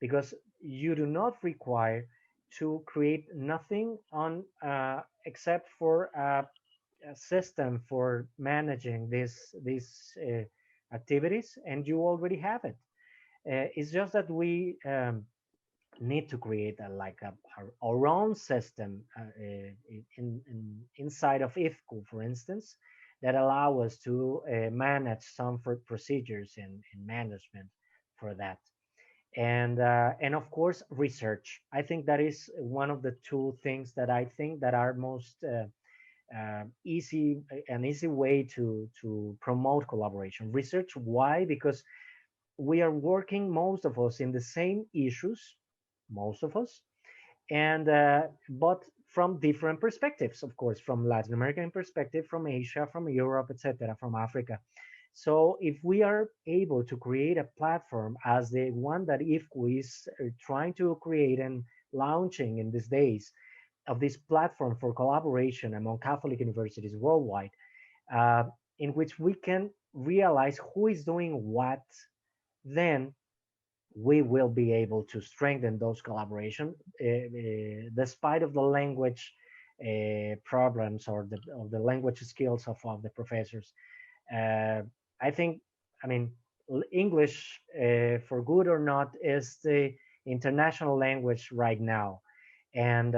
because you do not require to create nothing on except for a system for managing these activities, and you already have it. It's just that we need to create our own system inside of IFCU, for instance, that allow us to manage some procedures and management for that. And of course, research. I think that is one of the two things that I think that are most easy way to promote collaboration. Research. Why? Because we are working, most of us, in the same issues, most of us, and but from different perspectives, of course, from Latin American perspective, from Asia, from Europe, etc., from Africa. So if we are able to create a platform as the one that IFCU is trying to create and launching in these days, of this platform for collaboration among Catholic universities worldwide, in which we can realize who is doing what, then we will be able to strengthen those collaboration despite of the language problems or the language skills of the professors. I think, English, for good or not, is the international language right now, and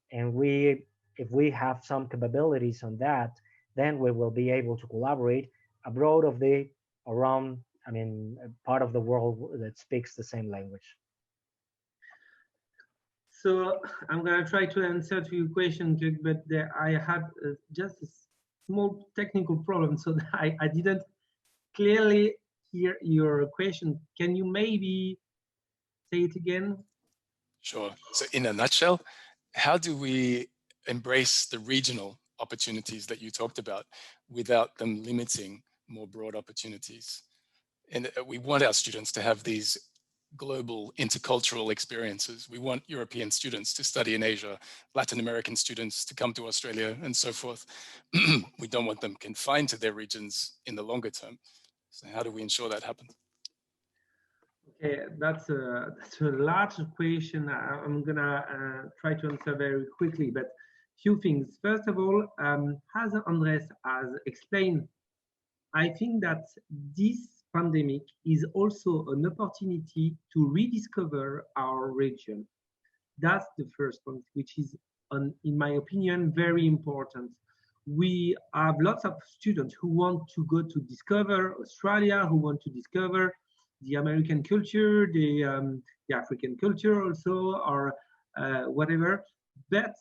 if we have some capabilities on that, then we will be able to collaborate abroad of the around, part of the world that speaks the same language. So I'm going to try to answer to your question, but I had just a small technical problem, so that I didn't clearly hear your question. Can you maybe say it again? Sure. So in a nutshell, how do we embrace the regional opportunities that you talked about without them limiting more broad opportunities? And we want our students to have these global intercultural experiences. We want European students to study in Asia, Latin American students to come to Australia, and so forth. We don't want them confined to their regions in the longer term. So how do we ensure that happens? Okay, that's a large question. I'm gonna try to answer very quickly, but few things. First of all, as Andres has explained, I think that this pandemic is also an opportunity to rediscover our region. That's the first point, which is, in my opinion, very important. We have lots of students who want to go to discover Australia, who want to discover the American culture, the African culture also, or whatever, but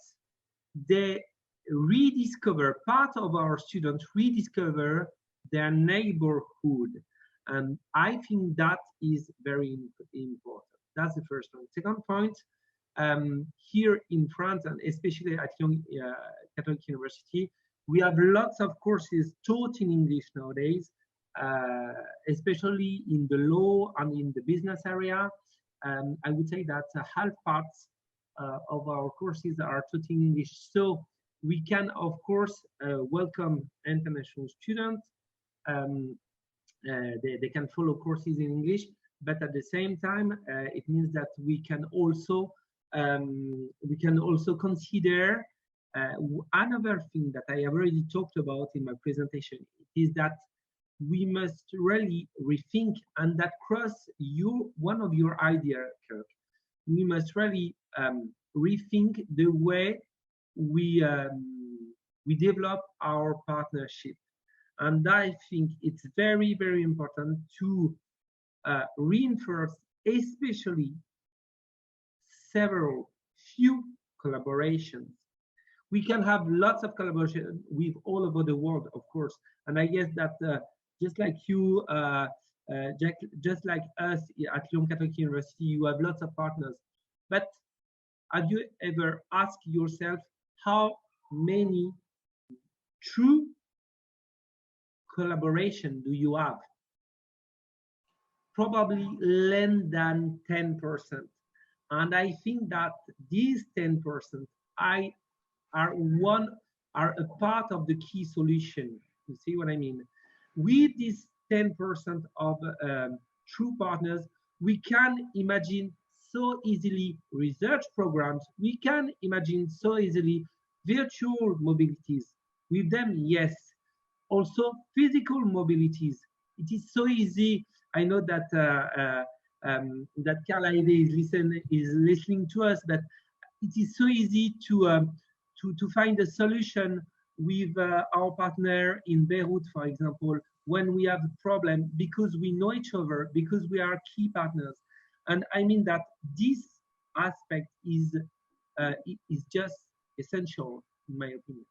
they rediscover, part of our students rediscover their neighborhood. And I think that is very important. That's the first point. Second point, here in France, and especially at Lyon Catholic University, we have lots of courses taught in English nowadays, especially in the law and in the business area. I would say that half parts of our courses are taught in English. So we can, of course, welcome international students. They can follow courses in English, but at the same time, it means that we can also consider another thing that I have already talked about in my presentation. It is that we must really rethink, and that cross one of your ideas, Kirk. We must really rethink the way we develop our partnership. And I think it's very, very important to reinforce, especially few collaborations. We can have lots of collaboration with all over the world, of course. And I guess that just like you, just like us at Lyon Catholic University, you have lots of partners. But have you ever asked yourself how many true collaboration do you have? Probably less than 10%. And I think that these 10% are a part of the key solution. You see what I mean? With this 10% of true partners, we can imagine so easily research programs. We can imagine so easily virtual mobilities. With them, yes. Also physical mobilities. It is so easy. I know that that Carl Heide is listening to us, but it is so easy to find a solution with our partner in Beirut, for example, when we have a problem, because we know each other, because we are key partners. And I mean that this aspect is just essential, in my opinion.